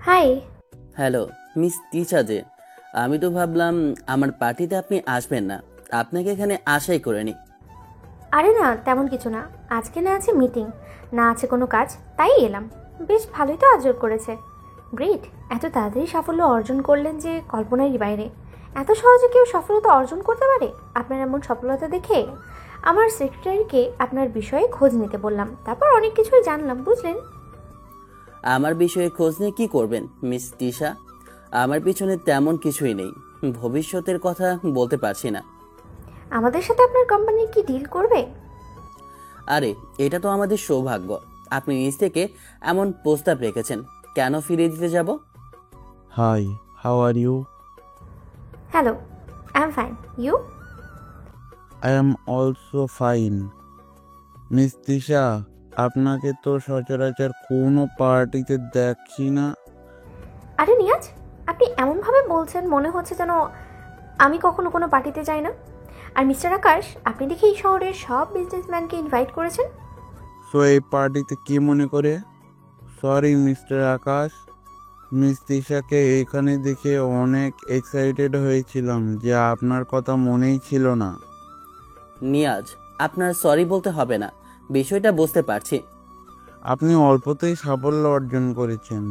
High. Hello miss Tisha যে, আমি তো ভাবলাম আমার পার্টিতে আপনি আসবেন না, আপনাকে এখানে আশাই করিনি। আরে না, তেমন কিছু না। আজকে না আছে মিটিং, না আছে কোনো কাজ, তাই এলাম। বেশ ভালোই তো আয়োজন করেছে। গ্রেট। এত তাড়াতাড়ি সাফল্য অর্জন করলেন যে কল্পনারই বাইরে। এত সহজে কেউ সফলতা অর্জন করতে পারে? আপনার এমন সফলতা দেখে আমার সেক্রেটারিকে আপনার বিষয়ে খোঁজ নিতে বললাম, তারপর অনেক কিছুই জানলাম, বুঝলেন। আমার বিষয়ে খোঁজ নিয়ে কি করবেন মিস তিশা? আমার পিছনে তেমন কিছুই নেই, ভবিষ্যতের কথা বলতে পারছি না। আমাদের সাথে আপনার কোম্পানি কি ডিল করবে? আরে এটা তো আমাদের সৌভাগ্য, আপনি নিজ থেকে এমন প্রস্তাব রেখেছেন, কেন ফিরিয়ে দিতে যাব? Hi, how are you? Hello, I am fine. You? I am also fine. Miss Tisha, আপনাকে তো সচরাচর কোনো পার্টিতে দেখি না। আরে নিয়াজ, আপনি এমনভাবে বলছেন মনে হচ্ছে যেন আমি কখনো কোনো পার্টিতে যাই না। আর মিস্টার আকাশ, আপনি দেখি এই শহরের সব বিজনেসম্যানকে ইনভাইট করেছেন। সো এই পার্টিতে কি মনে করে? সরি মিস্টার আকাশ, মিস তিশাকে এখানে দেখে অনেক এক্সাইটেড হয়েছিলাম যে আপনার কথা মনেই ছিল না। নিয়াজ, আপনার সরি বলতে হবে না, বিষয়টা বুঝতে পারছি। আপনি অল্পতেই সাফল্য অর্জন করেছেন।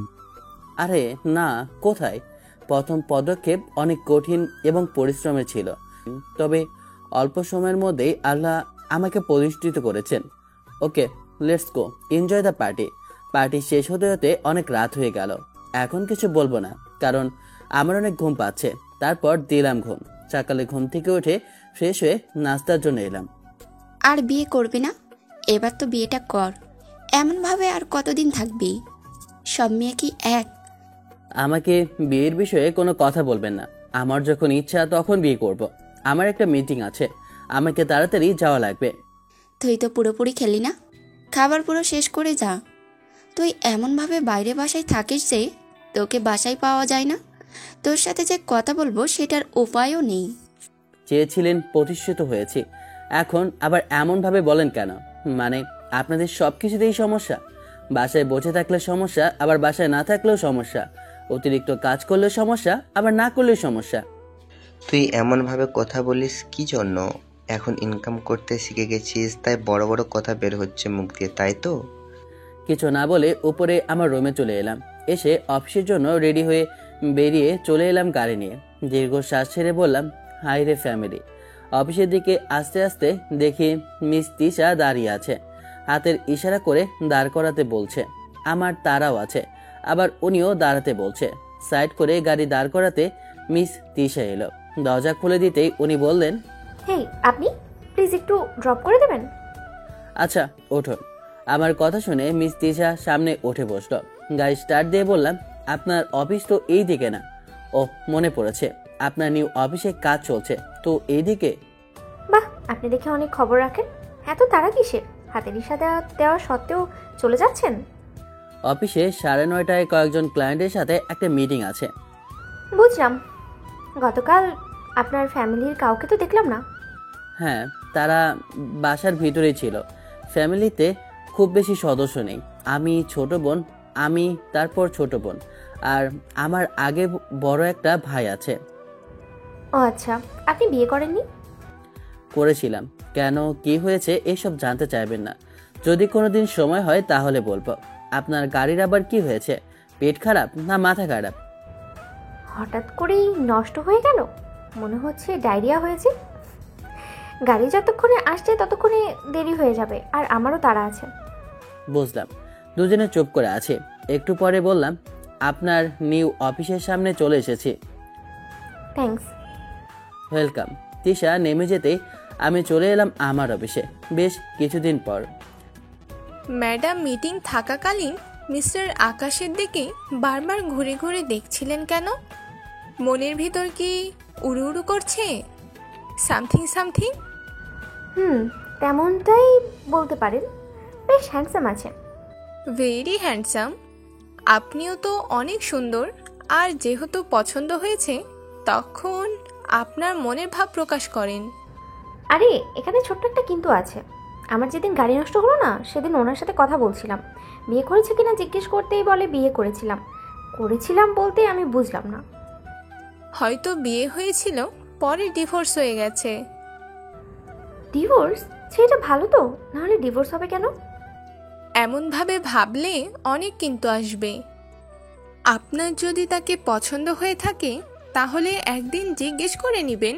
আরে না, কোথায়? প্রথম পদক্ষেপ অনেক কঠিন এবং পরিশ্রমের ছিল, তবে অল্প সময়ের মধ্যেই আল্লাহ আমাকে প্রতিষ্ঠিত করেছেন। Okay, let's go enjoy the party. Party শেষ হতে হতে অনেক রাত হয়ে গেল। এখন কিছু বলবো না, কারণ আমার অনেক ঘুম পাচ্ছে। তারপর দিলাম ঘুম। সকালে ঘুম থেকে উঠে ফ্রেশ হয়ে নাস্তার জন্য এলাম। আর বিয়ে করবে না? এবার তো বিয়েটা কর। এমনভাবে আর কতদিন থাকবি? সব মেয়ে কি এক? আমাকে বিয়ের বিষয়ে কোনো কথা বলবেন না। আমার যখন ইচ্ছা তখন বিয়ে করব। আমার একটা মিটিং আছে, আমাকে তাড়াতাড়ি যাওয়া লাগবে। তুই তো পুরোপুরি খেলি না, খাবার পুরো শেষ করে যা। তুই এমনভাবে বাইরে বাসায় থাকিস যে তোকে বাসায় পাওয়া যায় না। তোর সাথে যে কথা বলবো সেটার উপায়ও নেই। চেয়েছিলেন, প্রতিষ্ঠিত হয়েছি, এখন আবার এমনভাবে বলেন কেন? মানে আপনাদের সব কিছুতেই সমস্যা? বাসায় বসে থাকলে সমস্যা, আবার বাসায় না থাকলেও সমস্যা। অতিরিক্ত কাজ করলেও সমস্যা, আবার না করলেও সমস্যা। তুই এমনভাবে কথা বলিস কি জন্য? এখন ইনকাম করতে শিখে গেছিস, তাই বড় বড় কথা বের হচ্ছে মুখ দিয়ে, তাই তো? কিছু না বলে উপরে আমার রুমে চলে এলাম। এসে অফিসের জন্য রেডি হয়ে বেরিয়ে চলে এলাম গাড়ি নিয়ে। দীর্ঘশ্বাস ছেড়ে বললাম, হাই রে ফ্যামিলি। অফিসের দিকে আস্তে আস্তে দেখি মিস তিশা দাঁড়িয়ে আছে, হাতের ইশারা করে দাঁড় করাতে বলছে। আমার তারাও আছে, আবার উনিও দাঁড়াতে বলছে। সাইড করে গাড়ি দাঁড় করাতে মিস তিশা এলো। দরজা খুলে দিতেই উনি বললেন, হেই, আপনি প্লিজ একটু ড্রপ করে দেবেন। আচ্ছা ওঠুন। আমার কথা শুনে মিস তিশা সামনে উঠে বসলো। গাড়ি স্টার্ট দিয়ে বললাম, আপনার অফিস তো এই দিকে না? ও, মনে পড়েছে, আপনার নিউ অফিসে কাজ চলছে তো এই দিকে। বাহ, আপনি দেখে অনেক খবর রাখেন। এত তাড়া কিসের? হাতের ইশারা দেওয়া সত্ত্বেও চলে যাচ্ছেন? অফিসে 9:30টায় কয়েকজন ক্লায়েন্টের সাথে একটা মিটিং আছে। বুঝলাম। গতকাল আপনার ফ্যামিলির কাউকে তো দেখলাম না। হ্যাঁ, তারা বাসার ভিতরেই ছিল। ফ্যামিলিতে খুব বেশি সদস্য নেই। আমি, ছোট বোন, আমি, তারপর ছোট বোন, আর আমার আগে বড় একটা ভাই আছে। ও আচ্ছা, আপনি বিয়ে করেননি? করেছিলাম। কেন, কি হয়েছে এসব জানতে চাইবেন না। যদি কোনোদিন সময় হয় তাহলে বলবো। আপনার গাড়ির আবার কি হয়েছে? পেট খারাপ না মাথা খারাপ? হঠাৎ করেই নষ্ট হয়ে গেল, মনে হচ্ছে ডায়রিয়া হয়েছে। গাড়ি যতক্ষণে আসছে ততক্ষণে দেরি হয়ে যাবে, আর আমারও তাড়া আছে। বুঝলাম। দুজনে চুপ করে আছে। একটু পরে বললাম, আপনার নিউ অফিসের সামনে চলে এসেছি। থ্যাঙ্কস। ওয়েলকাম। তিশা নেমে যেতেই আমি চলে এলাম আমার অফিসে বেশ কিছুদিন পর। ম্যাডাম মিটিং থাকাকালীন মিস্টার আকাশের দিকে বারবার ঘুরে ঘুরে দেখছিলেন কেন? মনের ভিতর কি উড়ু উড়ু করছে সামথিং সামথিং? তেমনটাই বলতে পারেন। বেশ হ্যান্ডসাম আছে। Very handsome. আপনিও তো অনেক সুন্দর। আর যেহেতু পছন্দ হয়েছে তখন আপনার মনের ভাব প্রকাশ করেন। আরে এখানে ছোট্ট একটা কিন্তু আছে। আমার যেদিন গাড়ি নষ্ট হলো না, সেদিন ওনার সাথে কথা বলছিলাম। বিয়ে করেছে কিনা জিজ্ঞেস করতেই বলে বিয়ে করেছিলাম। করেছিলাম বলতে আমি বুঝলাম না। হয়তো বিয়ে হয়েছিল, পরে ডিভোর্স হয়ে গেছে। ডিভোর্স? সেটা ভালো তো, নাহলে ডিভোর্স হবে কেন? এমনভাবে ভাবলে অনেক কিন্তু আসবে। আপনার যদি তাকে পছন্দ হয়ে থাকে তাহলে একদিন জিজ্ঞেস করে নেবেন।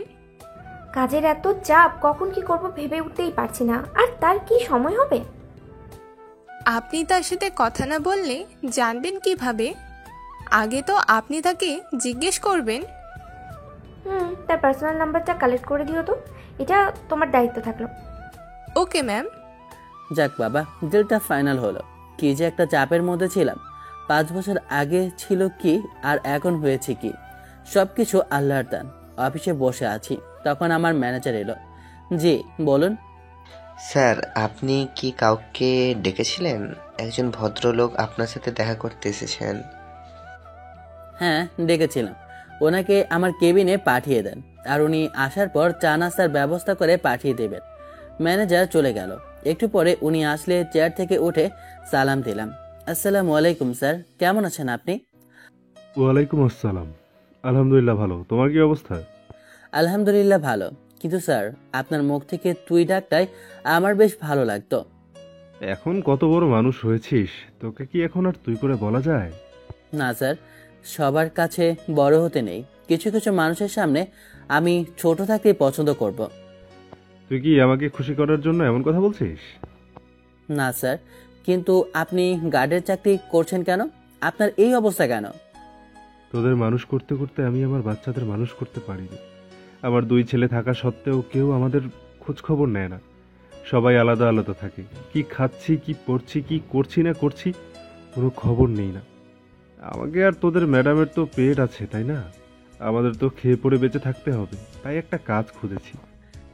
কাজের এত চাপ, কখন কি করব ভেবে উঠতেই পারছি না, আর তার কি সময় হবে? আপনি তার সাথে কথা না বললে জানবেন কিভাবে? আগে তো আপনি তাকে জিজ্ঞেস করবেন। তার পার্সোনাল নাম্বারটা কালেক্ট করে দিও তো, এটা তোমার দায়িত্ব থাকলো। Okay ma'am. যাক বাবা, ডিলটা ফাইনাল হলো। কি যে একটা চাপের মধ্যে ছিলাম। 5 বছর আগে ছিল কি আর এখন হয়েছে কি, সবকিছু আল্লাহর দান। অফিসে বসে আছি, তখন আমার ম্যানেজার এলো। জি বলুন। স্যার, আপনি কি কাউকে ডেকেছিলেন? একজন ভদ্রলোক আপনার সাথে দেখা করতে এসেছেন। হ্যাঁ ডেকেছিলাম। ওনাকে আমার কেবিনে পাঠিয়ে দেন, আর উনি আসার পর চা নাস্তার ব্যবস্থা করে পাঠিয়ে দেবেন। ম্যানেজার চলে গেল। একটু পরে উনি আসলে চেয়ার থেকে উঠে সালাম দিলাম। আসসালামু আলাইকুম স্যার, কেমন আছেন আপনি? ওয়ালাইকুম আসসালাম। আলহামদুলিল্লাহ ভালো। তোমার কি অবস্থা? আলহামদুলিল্লাহ ভালো, কিন্তু স্যার আপনার মুখ থেকে তুই ডাকটাই আমার বেশ ভালো লাগতো। এখন কত বড় মানুষ হয়েছিস, তোকে কি এখন আর তুই করে বলা যায়? না স্যার, সবার কাছে বড় হতে নেই। কিছু কিছু মানুষের সামনে আমি ছোট থাকতেই পছন্দ করব। তুই কি আমাকে খুশি করার জন্য এমন কথা বলছিস? না স্যার, কিন্তু আপনি গার্ডের চাকরি করছেন কেন? আপনার এই অবস্থা কেন? তোদের মানুষ করতে করতে আমি আমার বাচ্চাদের মানুষ করতে পারিনি। আমার 2 ছেলে থাকা সত্ত্বেও কেউ আমাদের খোঁজ খবর নেয় না। সবাই আলাদা আলাদা থাকে। কি খাচ্ছি, কি পড়ছি, কি করছি না করছি, কোনো খবর নেই না। আমাকে আর তোদের ম্যাডামের তো পেট আছে, তাই না? আমাদের তো খেয়ে পড়ে বেঁচে থাকতে হবে, তাই একটা কাজ খুঁজেছি।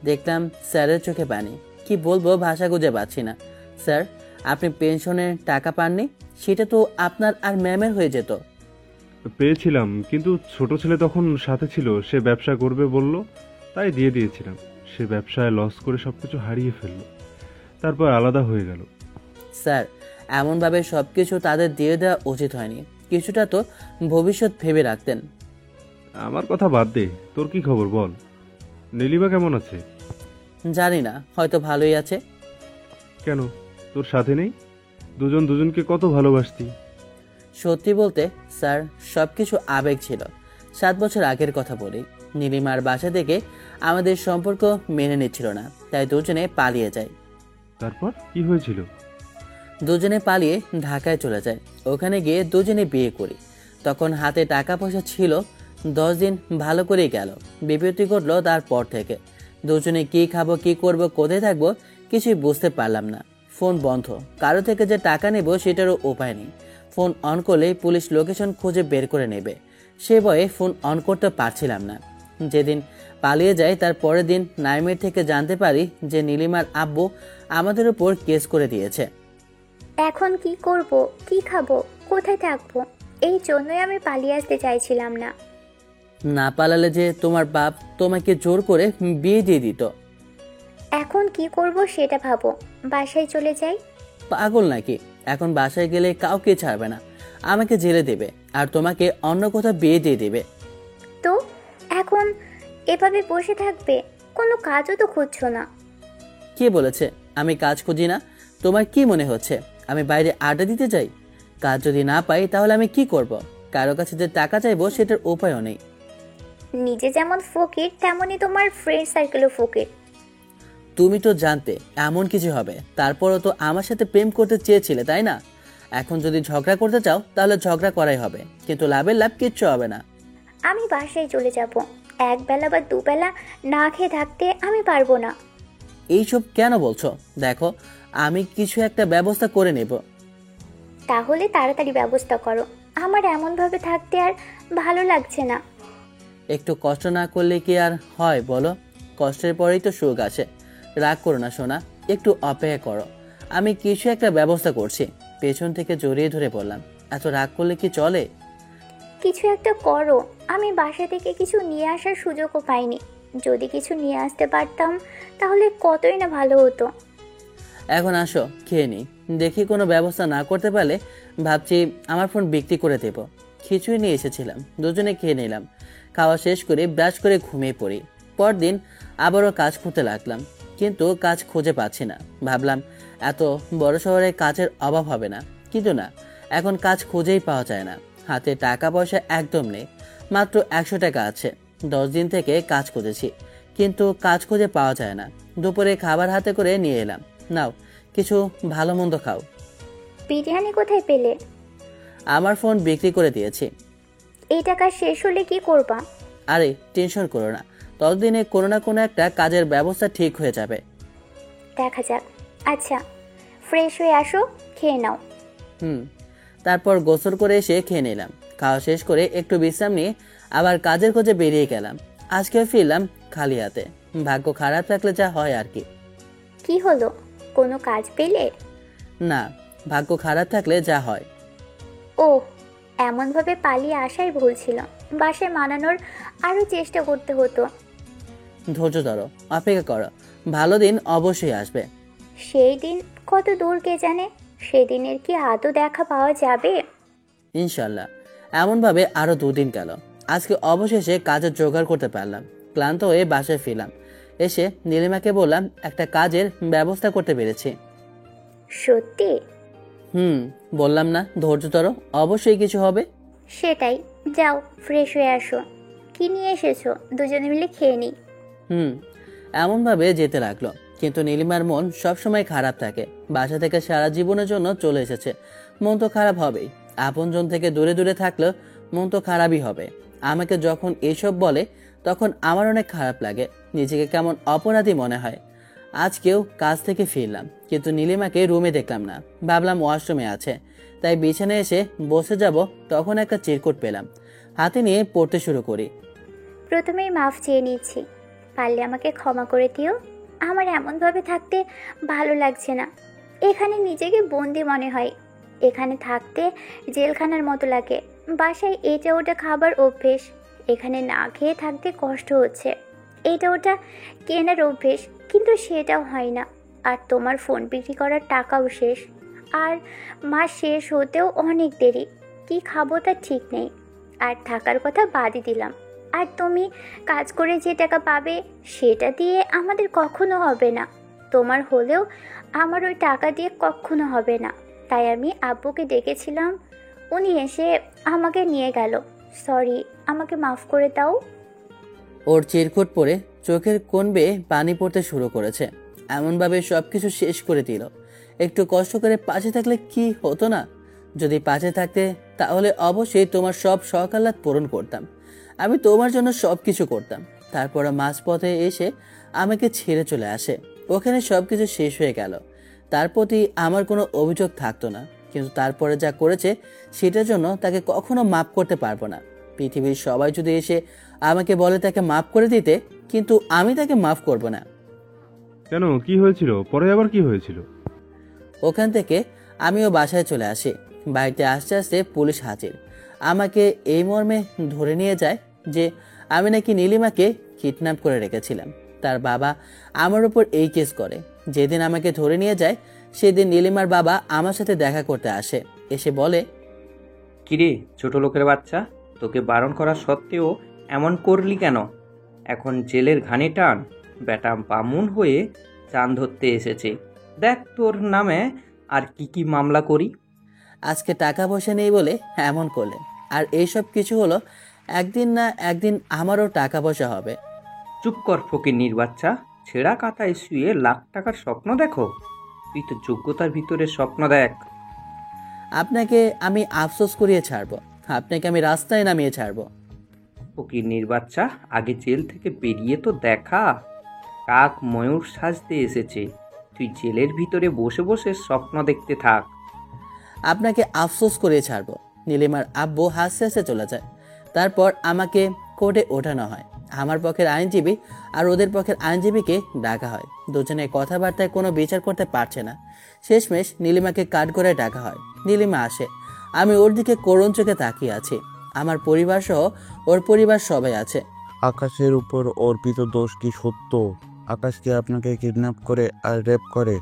দেখলাম স্যারের চোখে পানি। কি বলবো ভাষা খুঁজে পাচ্ছি না। স্যার, আপনি পেনশনের টাকা পাননি? সেটা তো আপনার আর ম্যামের হয়ে যেত। পেয়েছিলাম, কিন্তু ছোট ছেলে তখন সাথে ছিল, সে ব্যবসা করবে বলল, তাই দিয়ে দিয়েছিলাম। সে ব্যবসায় লস করে সবকিছু হারিয়ে ফেললো, তারপর আলাদা হয়ে গেল। স্যার, এমনভাবে সব কিছু তাদের দিয়ে দেওয়া উচিত হয়নি। কিছুটা তো ভবিষ্যৎ ভেবে রাখতেন। আমার কথা বাদ দে, তোর কি খবর বল? নীলিমা কেমন আছে? জানি না, হয়তো ভালোই আছে। কেন, তোর সাথে নেই? দুজন দুজনকে কত ভালোবাসতি। সত্যি বলতে স্যার, সব কিছু আবেগ ছিল। 7 বছর আগের কথা বলি। নীলিমার বাসা থেকে আমাদের সম্পর্ক মেনে নিচ্ছিল না, তাই দুজনে পালিয়ে যায়। তারপর কি হয়েছিল? দুজনে পালিয়ে ঢাকায় চলে যায়। ওখানে গিয়ে দুজনে বিয়ে করি। তখন হাতে টাকা পয়সা ছিল। 10 দিন ভালো করেই গেল। বিপত্তি ঘটলো তারপর থেকে। দুজনে কি খাবো, কি করব, কোথায় থাকবো কিছুই বুঝতে পারলাম না। ফোন বন্ধ, কারো থেকে যে টাকা নেব সেটারও উপায় নেই। ফোন অন করলেই পুলিশ লোকেশন খুঁজে বের করে নেবে। সে ভয়ে ফোন অন করতে পারছিলাম না। যেদিন পালিয়ে যায় তার পরের দিন নাইমের থেকে জানতে পারি যে নীলিমার আব্বু আমাদের উপর কেস করে দিয়েছে। এখন কি করব, কি খাবো, কোথায় থাকবো? এই জন্যই আমি পালিয়ে আসতে চাইছিলাম না। না পালালে যে তোমার বাপ তোমাকে জোর করে বিয়ে দিয়ে দিত। এখন কি করব সেটা ভাবো। বাসায় চলে যাই। পাগল নাকি? এখন বাসায় গেলে কাউকে ছাড়বে না, আমাকে জেলে দেবে, আর তোমাকে অন্য কোথাও বিয়ে দিয়ে দেবে। তো এখন এভাবে বসে থাকবে? কোনো কাজও তো খুঁজছো না। কে বলেছে আমি কাজ খুঁজি না? তোমার কি মনে হচ্ছে আমি বাইরে আড্ডা দিতে যাই? কাজ যদি না পাই তাহলে আমি কি করব? কারো কাছে যে টাকা চাইবো সেটার উপায়ও নেই। নিজে যেমন ফকির, তেমনই তোমার ফ্রেন্ড সার্কেলও ফকির। তুমি তো জানতে এমন কিছু হবে, তারপরও তো আমার সাথে প্রেম করতে চেয়েছিলে, তাই না? এখন যদি ঝগড়া করতে চাও তাহলে ঝগড়া করাই হবে, কিন্তু লাভের লাভ কিচ্ছু হবে না। আমি বাসায় চলে যাব। একবেলা বা দুবেলা না খেয়ে থাকতে আমি পারবো না। এইসব কেন বলছো? দেখো, আমি কিছু একটা ব্যবস্থা করে নেব। তাহলে তাড়াতাড়ি ব্যবস্থা করো। আমার এমনভাবে থাকতে আর ভালো লাগছে না। একটু কষ্ট না করলে কি আর হয় বলো? কষ্টের পরেই তো সুখ আসে। রাগ করো না সোনা, একটু অপেক্ষা করো, আমি কিছু একটা ব্যবস্থা করছি। পেছন থেকে জড়িয়ে ধরে বললাম। এত রাগ করলে কি চলে? কিছু একটা করো। আমি বাসা থেকে কিছু নিয়ে আসার সুযোগও পাইনি। যদি কিছু নিয়ে আসতে পারতাম তাহলে কতই না ভালো হতো। এখন আসো খেয়ে নিই। দেখি কোনো ব্যবস্থা না করতে পারলে ভাবছি আমার ফোন বিক্রি করে দেব। খিচুড়ি নিয়ে এসেছিলাম, দুজনে খেয়ে নিলাম। খাওয়া শেষ করে ব্রাশ করে ঘুমিয়ে পড়ি। পরদিন আবারও কাজ খুঁজতে লাগলাম, কিন্তু কাজ খুঁজে পাচ্ছি না। ভাবলাম এত বড় শহরে কাজের অভাব হবে না, কিন্তু না, এখন কাজ খুঁজেই পাওয়া যায় না। হাতে টাকা পয়সা একদম নেই, মাত্র 100 টাকা আছে। 10 দিন থেকে কাজ খুঁজেছি, কিন্তু কাজ খুঁজে পাওয়া যায় না। দুপুরে খাবার হাতে করে নিয়ে এলাম, নাও কিছু ভালো মন্দ খাও। বিরিয়ানি কোথায় পেলে? আমার ফোন বিক্রি করে দিয়েছি। এই টাকা শেষ হলে কি করবা? আরে টেনশন করো না, ততদিনে কোনো না কোনো একটা কাজের ব্যবস্থা ঠিক হয়ে যাবে। দেখা যাক। আচ্ছা, ফ্রেশ হয়ে আসো, খেয়ে নাও। তারপর গোসল করে এসে খেয়ে নিলাম। খাওয়া শেষ করে একটু বিশ্রাম নিয়ে আবার কাজের খোঁজে বেরিয়ে গেলাম। আজকে ফিরলাম খালি হাতে। ভাগ্য খারাপ থাকলে যা হয় আর কি। কি হলো, কোনো কাজ পেলে? না, ভাগ্য খারাপ থাকলে যা হয়। ও, এমনভাবে পালিয়ে আসাই ভুল ছিল। বাসায় মানানোর আরও চেষ্টা করতে হতো। ধৈর্য ধরো, অপেক্ষা করো, ভালো দিন অবশ্যই আসবে। সেই দিন কত দূর কে জানে? সেদিনের কি আদৌ দেখা পাওয়া যাবে? ইনশাল্লাহ। এমনভাবে আরো 2 দিন গেল। আজকে অবশেষে কাজের জোগাড় করতে পারলাম। ক্লান্ত হয়ে বাসায় ফিরলাম। এসে নীলিমাকে বললাম একটা কাজের ব্যবস্থা করতে পেরেছি। সত্যি? বললাম না, ধৈর্য ধরো, অবশ্যই কিছু হবে। সেটাই, যাও ফ্রেশ হয়ে আসো। কি নিয়ে এসেছো, দুজনে মিলে খেয়ে নিই। এমনভাবে যেতে লাগলো, কিন্তু নীলিমার মন সবসময় খারাপ থাকে। বাসা থেকে সারা জীবনের জন্য চলে এসেছে, মন তো খারাপ হবেই। আপনজন থেকে দূরে দূরে থাকলেও মন তো খারাপই হবে। আমাকে যখন এইসব বলে তখন আমার অনেক খারাপ লাগে, নিজেকে কেমন অপরাধী মনে হয়। আজকেও কাজ থেকে ফিরলাম, কিন্তু নীলিমাকে রুমে দেখলাম না। ভাবলাম ওয়াশরুমে আছে, তাই বিছানায় এসে বসে যাব, তখন একটা চিরকুট পেলাম। হাতে নিয়ে পড়তে শুরু করি। প্রথমেই মাফ চেয়ে নিচ্ছি, পারলে আমাকে ক্ষমা করে দিও। আমার এমনভাবে থাকতে ভালো লাগছে না। এখানে নিজেকে বন্দি মনে হয়। এখানে থাকতে জেলখানার মতো লাগে। বাসায় এটা ওটা খাবার অভ্যেস, এখানে না খেয়ে থাকতে কষ্ট হচ্ছে। এটা ওটা কেনার অভ্যেস, কিন্তু সেটাও হয় না। আর তোমার ফোন বিক্রি করার টাকাও শেষ, আর মাস শেষ হতেও অনেক দেরি। কি খাবো তা ঠিক নেই। আর থাকার কথা বাদই দিলাম। আর তুমি কাজ করে যে টাকা পাবে সেটা দিয়ে আমাদের কখনো হবে না। তোমার হলেও আমার ওই টাকা দিয়ে কখনো হবে না। তাই আমি আব্বুকে ডেকেছিলাম, উনি এসে আমাকে নিয়ে গেল। সরি, আমাকে মাফ করে দাও। ওর চিরকুট পরে চোখের কোণ বেয়ে পানি পড়তে শুরু করেছে। এমনভাবে সবকিছু শেষ করে দিল। একটু কষ্ট করে পাশে থাকলে কি হতো না? যদি পাশে থাকতে, তাহলে অবশ্যই তোমার সব শখ আহ্লাদ পূরণ করতাম। আমি তোমার জন্য সবকিছু করতাম। তারপরে মাঝপথে এসে আমাকে ছেড়ে চলে আসে। ওখানে সবকিছু শেষ হয়ে গেল। তার প্রতি আমার কোনো অভিযোগ থাকতো না, কিন্তু তারপরে যা করেছে সেটার জন্য তাকে কখনো মাফ করতে পারবো না। পৃথিবীর সবাই যদি এসে আমাকে বলে তাকে মাফ করে দিতে, কিন্তু আমি তাকে মাফ করব না। কেন, কি হয়েছিল? পরে আবার কি হয়েছিল? ওখান থেকে আমিও বাসায় চলে আসি। বাড়িতে আস্তে আস্তে পুলিশ হাজির। আমাকে এই মর্মে ধরে নিয়ে যায় যে আমি নাকি নীলিমাকে কিডন্যাপ করে রেখেছিলাম। তার বাবা আমার উপর এই কেস করে। যেদিন আমাকে ধরে নিয়ে যায় সেদিন নীলিমার বাবা আমার সাথে দেখা করতে আসে। এসে বলে, কিরে ছোট লোকের বাচ্চা, তোকে বারণ করা সত্ত্বেও এমন করলি কেন? এখন জেলের ঘানি টান। বেটা বামুন হয়ে চাঁদ ধরতে এসেছে। দেখ তোর নামে আর কি কি মামলা করি। আজকে টাকা পয়সা নেই বলে এমন করলেন, আর এইসব কিছু হলো। একদিন না একদিন আমারও টাকা পয়সা হবে। চুপ কর ফকিন্নির বাচ্চা, ছেঁড়া কাতায় শুয়ে লাখ টাকার স্বপ্ন দেখো? তুই তো যোগ্যতার ভিতরে স্বপ্ন দেখ। আপনাকে আমি আফসোস করিয়ে ছাড়বো, আপনাকে আমি রাস্তায় নামিয়ে ছাড়বো। ফকিন্নির বাচ্চা, আগে জেল থেকে বেরিয়ে তো দেখা। কাক ময়ূর সাজতে এসেছে, তুই জেলের ভিতরে বসে বসে স্বপ্ন দেখতে থাক। আপনাকে আফসোস করিয়ে ছাড়বো। নীলিমার আব্বু হাসতে হাসতে চলে যায়। তারপর আমাকে কোর্টে ওঠানো হয়। আমার পক্ষের আইনজীবী আর ওদের পক্ষের আইনজীবীকে ডাকা হয়। দুজনের কথাবার্তায় কোনো বিচার করতে পারছে না। শেষমেশ নীলিমাকে কাঠ করে ডাকা হয়। নীলিমা আসে। আমি ওর দিকে করুণ চোখে তাকিয়ে আছি। আমার পরিবার সহ ওর পরিবার সবাই আছে। আকাশের উপর অর্পিত দোষ কি সত্য? আকাশ কি আপনাকে কিডন্যাপ করে আর রেপ করে?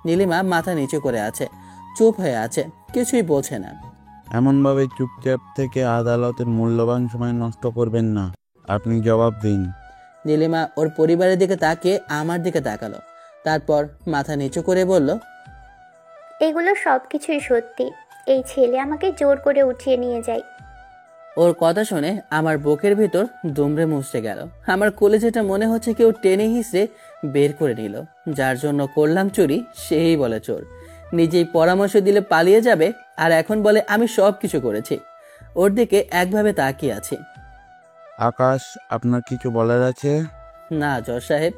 নীলিমা মাথা নিচু করে আছে, চুপ হয়ে আছে, কিছুই বলছে না। এমনভাবে চুপচাপ থেকে আদালতের মূল্যবান সময় নষ্ট করবেন না। আপনি জবাব দিন। নীলিমা ওর পরিবারের দিকে তাকিয়ে আমার দিকে তাকালো, তারপর মাথা নিচু করে বলল, এগুলো সব কিছুই সত্যি। এই ছেলে আমাকে জোর করে উঠিয়ে নিয়ে যায়। ওর কথা শুনে আমার বুকের ভিতর দুমড়ে মুচড়ে গেল। আমার কলেজেটা মনে হচ্ছে কেউ টেনে হিসড়ে বের করে নিল। যার জন্য করলাম চুরি সেই বলে চোর। নিজেই পরামর্শ দিলে পালিয়ে যাবে, আর এখন বলে আমি সব কিছু করেছি। ওর দিকে একভাবে তাকিয়ে আছি। আকাশ, আপনার কিছু বলার আছে? না জজ সাহেব,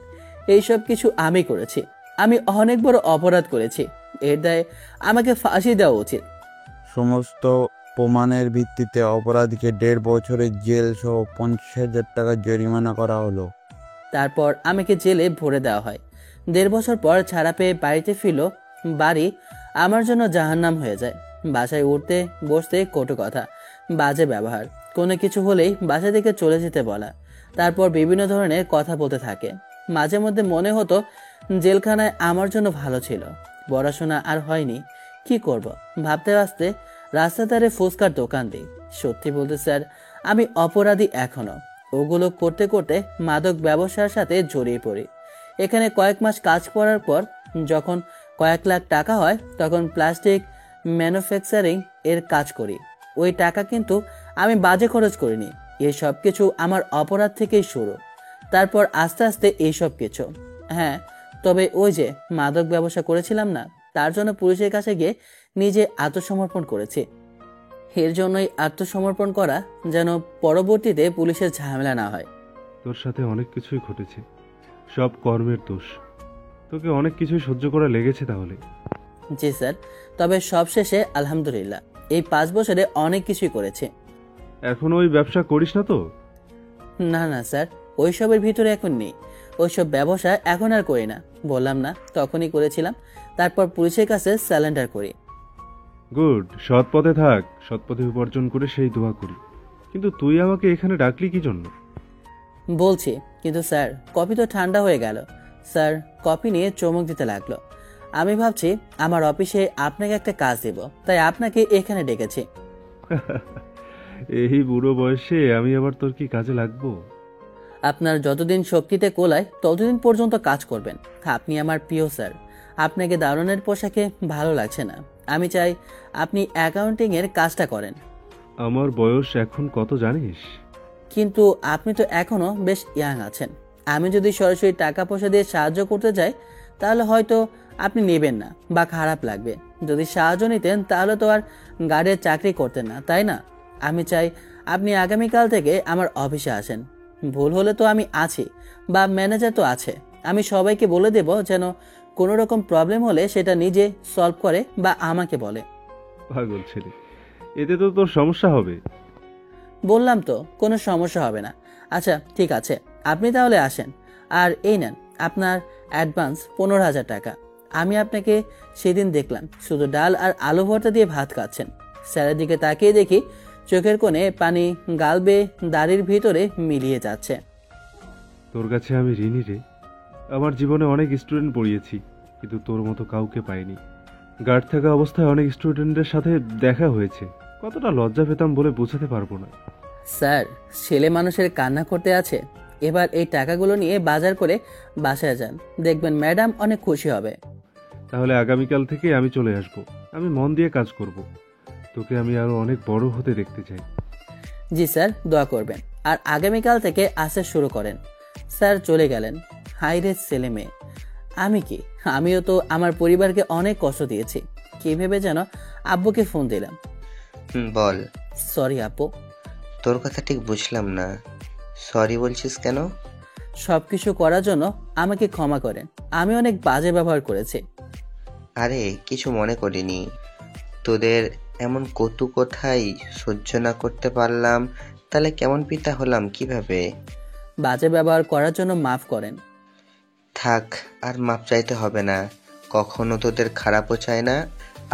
এইসব কিছু আমি করেছি। আমি অনেক বড় অপরাধ করেছি। এর দায়ে আমাকে ফাঁসি দেওয়া উচিত। সমস্ত প্রমাণের ভিত্তিতে অপরাধীকে 1.5 বছরের জেল সহ 50,000 টাকা জরিমানা করা হলো। তারপর আমাকে জেলে ভরে দেওয়া হয়। 1.5 বছর পর ছাড়া পেয়ে বাড়িতে ফিরল। বাড়ি আমার জন্য জাহান্নাম হয়ে যায়। বাসায় উঠতে বসতে কটু কথা, বাজে ব্যবহার, কোনো কিছু হলেই বাসা থেকে চলে যেতে বলা, তারপর বিভিন্ন ধরনের কথা বলতে থাকে। মাঝে মধ্যে মনে হতো জেলখানায় আমার জন্য ভালো ছিল। পড়াশোনা আর হয়নি, কি করব ভাবতে ভাবতে রাস্তার ধারে ফুচকার দোকান দিই। সত্যি বলতে স্যার, আমি অপরাধী এখনো। ওগুলো করতে করতে মাদক ব্যবসার সাথে জড়িয়ে পড়ি। এখানে কয়েক মাস কাজ করার পর যখন কয়েক লাখ টাকা হয়, তখন প্লাস্টিক ম্যানুফ্যাকচারিং এর কাজ করি। ওই টাকা কিন্তু আমি বাজে খরচ করিনি। এই সব কিছু আমার অপরাধ থেকেই শুরু, তারপর আস্তে আস্তে এইসব কিছু। হ্যাঁ, তবে ওই যে মাদক ব্যবসা করেছিলাম না, তার জন্য পুলিশের কাছে গিয়ে নিজে আত্মসমর্পণ করেছি। এর জন্যই আত্মসমর্পণ করা, যেন পরবর্তীতে পুলিশের ঝামেলা না হয়। তোর সাথে অনেক কিছুই ঘটেছে, সব কর্মের দোষ। তোকে অনেক কিছুই সহ্য করা লেগেছে তাহলে। জি স্যার, তবে সবশেষে আলহামদুলিল্লাহ এই 5 বছরে অনেক কিছুই করেছে। এখন ওই ব্যবসা করিস না তো? না না স্যার, ওইসবের ভিতরে এখন নেই। ওইসব ব্যবসা এখন আর করি না। বললাম না, তখনই করেছিলাম, তারপর পুলিশের কাছে স্যালেন্ডার করি। গুড, সৎ পথে থাক, সৎ পথে উপার্জন করে সেই দোয়া করি। কিন্তু তুই আমাকে এখানে ডাকলি কি জন্য? বলছি, কিন্তু স্যার কফি তো ঠান্ডা হয়ে গেল। স্যার কফি নিয়ে চমক দিতে লাগলো। আমি ভাবছি আমার অফিসে আপনাকে একটা কাজ দেব, তাই আপনাকে এখানে ডেকেছি। এই বুড়ো বয়সে আমি আবার তোর কি কাজে লাগবো? আপনার যতদিন শক্তিতে কোলায় ততদিন পর্যন্ত কাজ করবেন। আপনি আমার প্রিয় স্যার। আপনাকে দারুণের পোশাকে ভালো লাগছে না। আমি চাই আপনি অ্যাকাউন্টিং এর কাজটা করেন। আমার বয়স এখন কত জানিস? কিন্তু আপনি তো এখনো বেশ ইয়াং আছেন। আমি যদি সরাসরি টাকা পয়সা দিয়ে সাহায্য করতে যাই, তাহলে হয়তো আপনি নেবেন না বা খারাপ লাগবে। যদি সাহায্য নিতেন তাহলে তো আর গার্ডের চাকরি করতেন না, তাই না? আমি চাই আপনি আগামীকাল থেকে আমার অফিসে আসেন। ভুল হলে তো আমি আছি, বা ম্যানেজার তো আছে। আমি সবাইকে বলে দেব যেন কোনো রকম প্রবলেম হলে সেটা নিজে সলভ করে বা আমাকে বলে। পাগল ছেলে, এতে তো তোর সমস্যা হবে। বললাম তো কোনো সমস্যা হবে না। আচ্ছা ঠিক আছে, আপনি তাহলে আসেন। আর এই নেন আপনার অ্যাডভান্স 15,000 টাকা। আমি আপনাকে সেদিন দেখলাম শুধু ডাল আর আলু ভর্তা দিয়ে ভাত খাচ্ছেন। স্যারের দিকে তাকিয়ে দেখি চোখের কোণে পানি গাল বেয়ে দাড়ির ভিতরে মিলিয়ে যাচ্ছে। তোর কাছে আমি ঋণী রে। আমার জীবনে অনেক স্টুডেন্ট পড়িয়েছি, কিন্তু তোর মতো কাউকে পাইনি। গার্ড থাকা অবস্থায় অনেক স্টুডেন্টের সাথে দেখা হয়েছে, কতটা লজ্জা পেতাম বলে বোঝাতে পারবো না। স্যার, ছেলে মানুষের কান্না করতে আছে। এবার এই টাকাগুলো নিয়ে বাজার করে বাসায় যান, দেখবেন ম্যাডাম অনেক খুশি হবে। তাহলে আগামীকাল থেকে আমি চলে আসব। আমি মন দিয়ে কাজ করব। তোকে আমি আরো অনেক বড় হতে দেখতে চাই। জি স্যার, দোয়া করবেন। আর আগামীকাল থেকে আসা শুরু করেন। স্যার চলে গেলেন। হাই রে ছেলে মেয়ে, আমি কি? আমিও তো আমার পরিবারকে অনেক কষ্ট দিয়েছি। কি ভেবে যেন আব্বুকে ফোন দিলাম। বল। সরি আপু। তোর কথা ঠিক বুঝলাম না, সরি বলছিস কেন? সবকিছু করার জন্য আমাকে ক্ষমা করেন। আমি অনেক বাজে ব্যবহার করেছি। আরে কিছু মনে করিনি। তোদের এমন কটু কথাই সহ্য না করতে পারলাম, তাহলে কেমন পিতা হলাম কিভাবে? বাজে ব্যবহার করার জন্য মাফ করেন। থাক, আর মাপ চাইতে হবে না। কখনো তোদের খারাপও চাই না,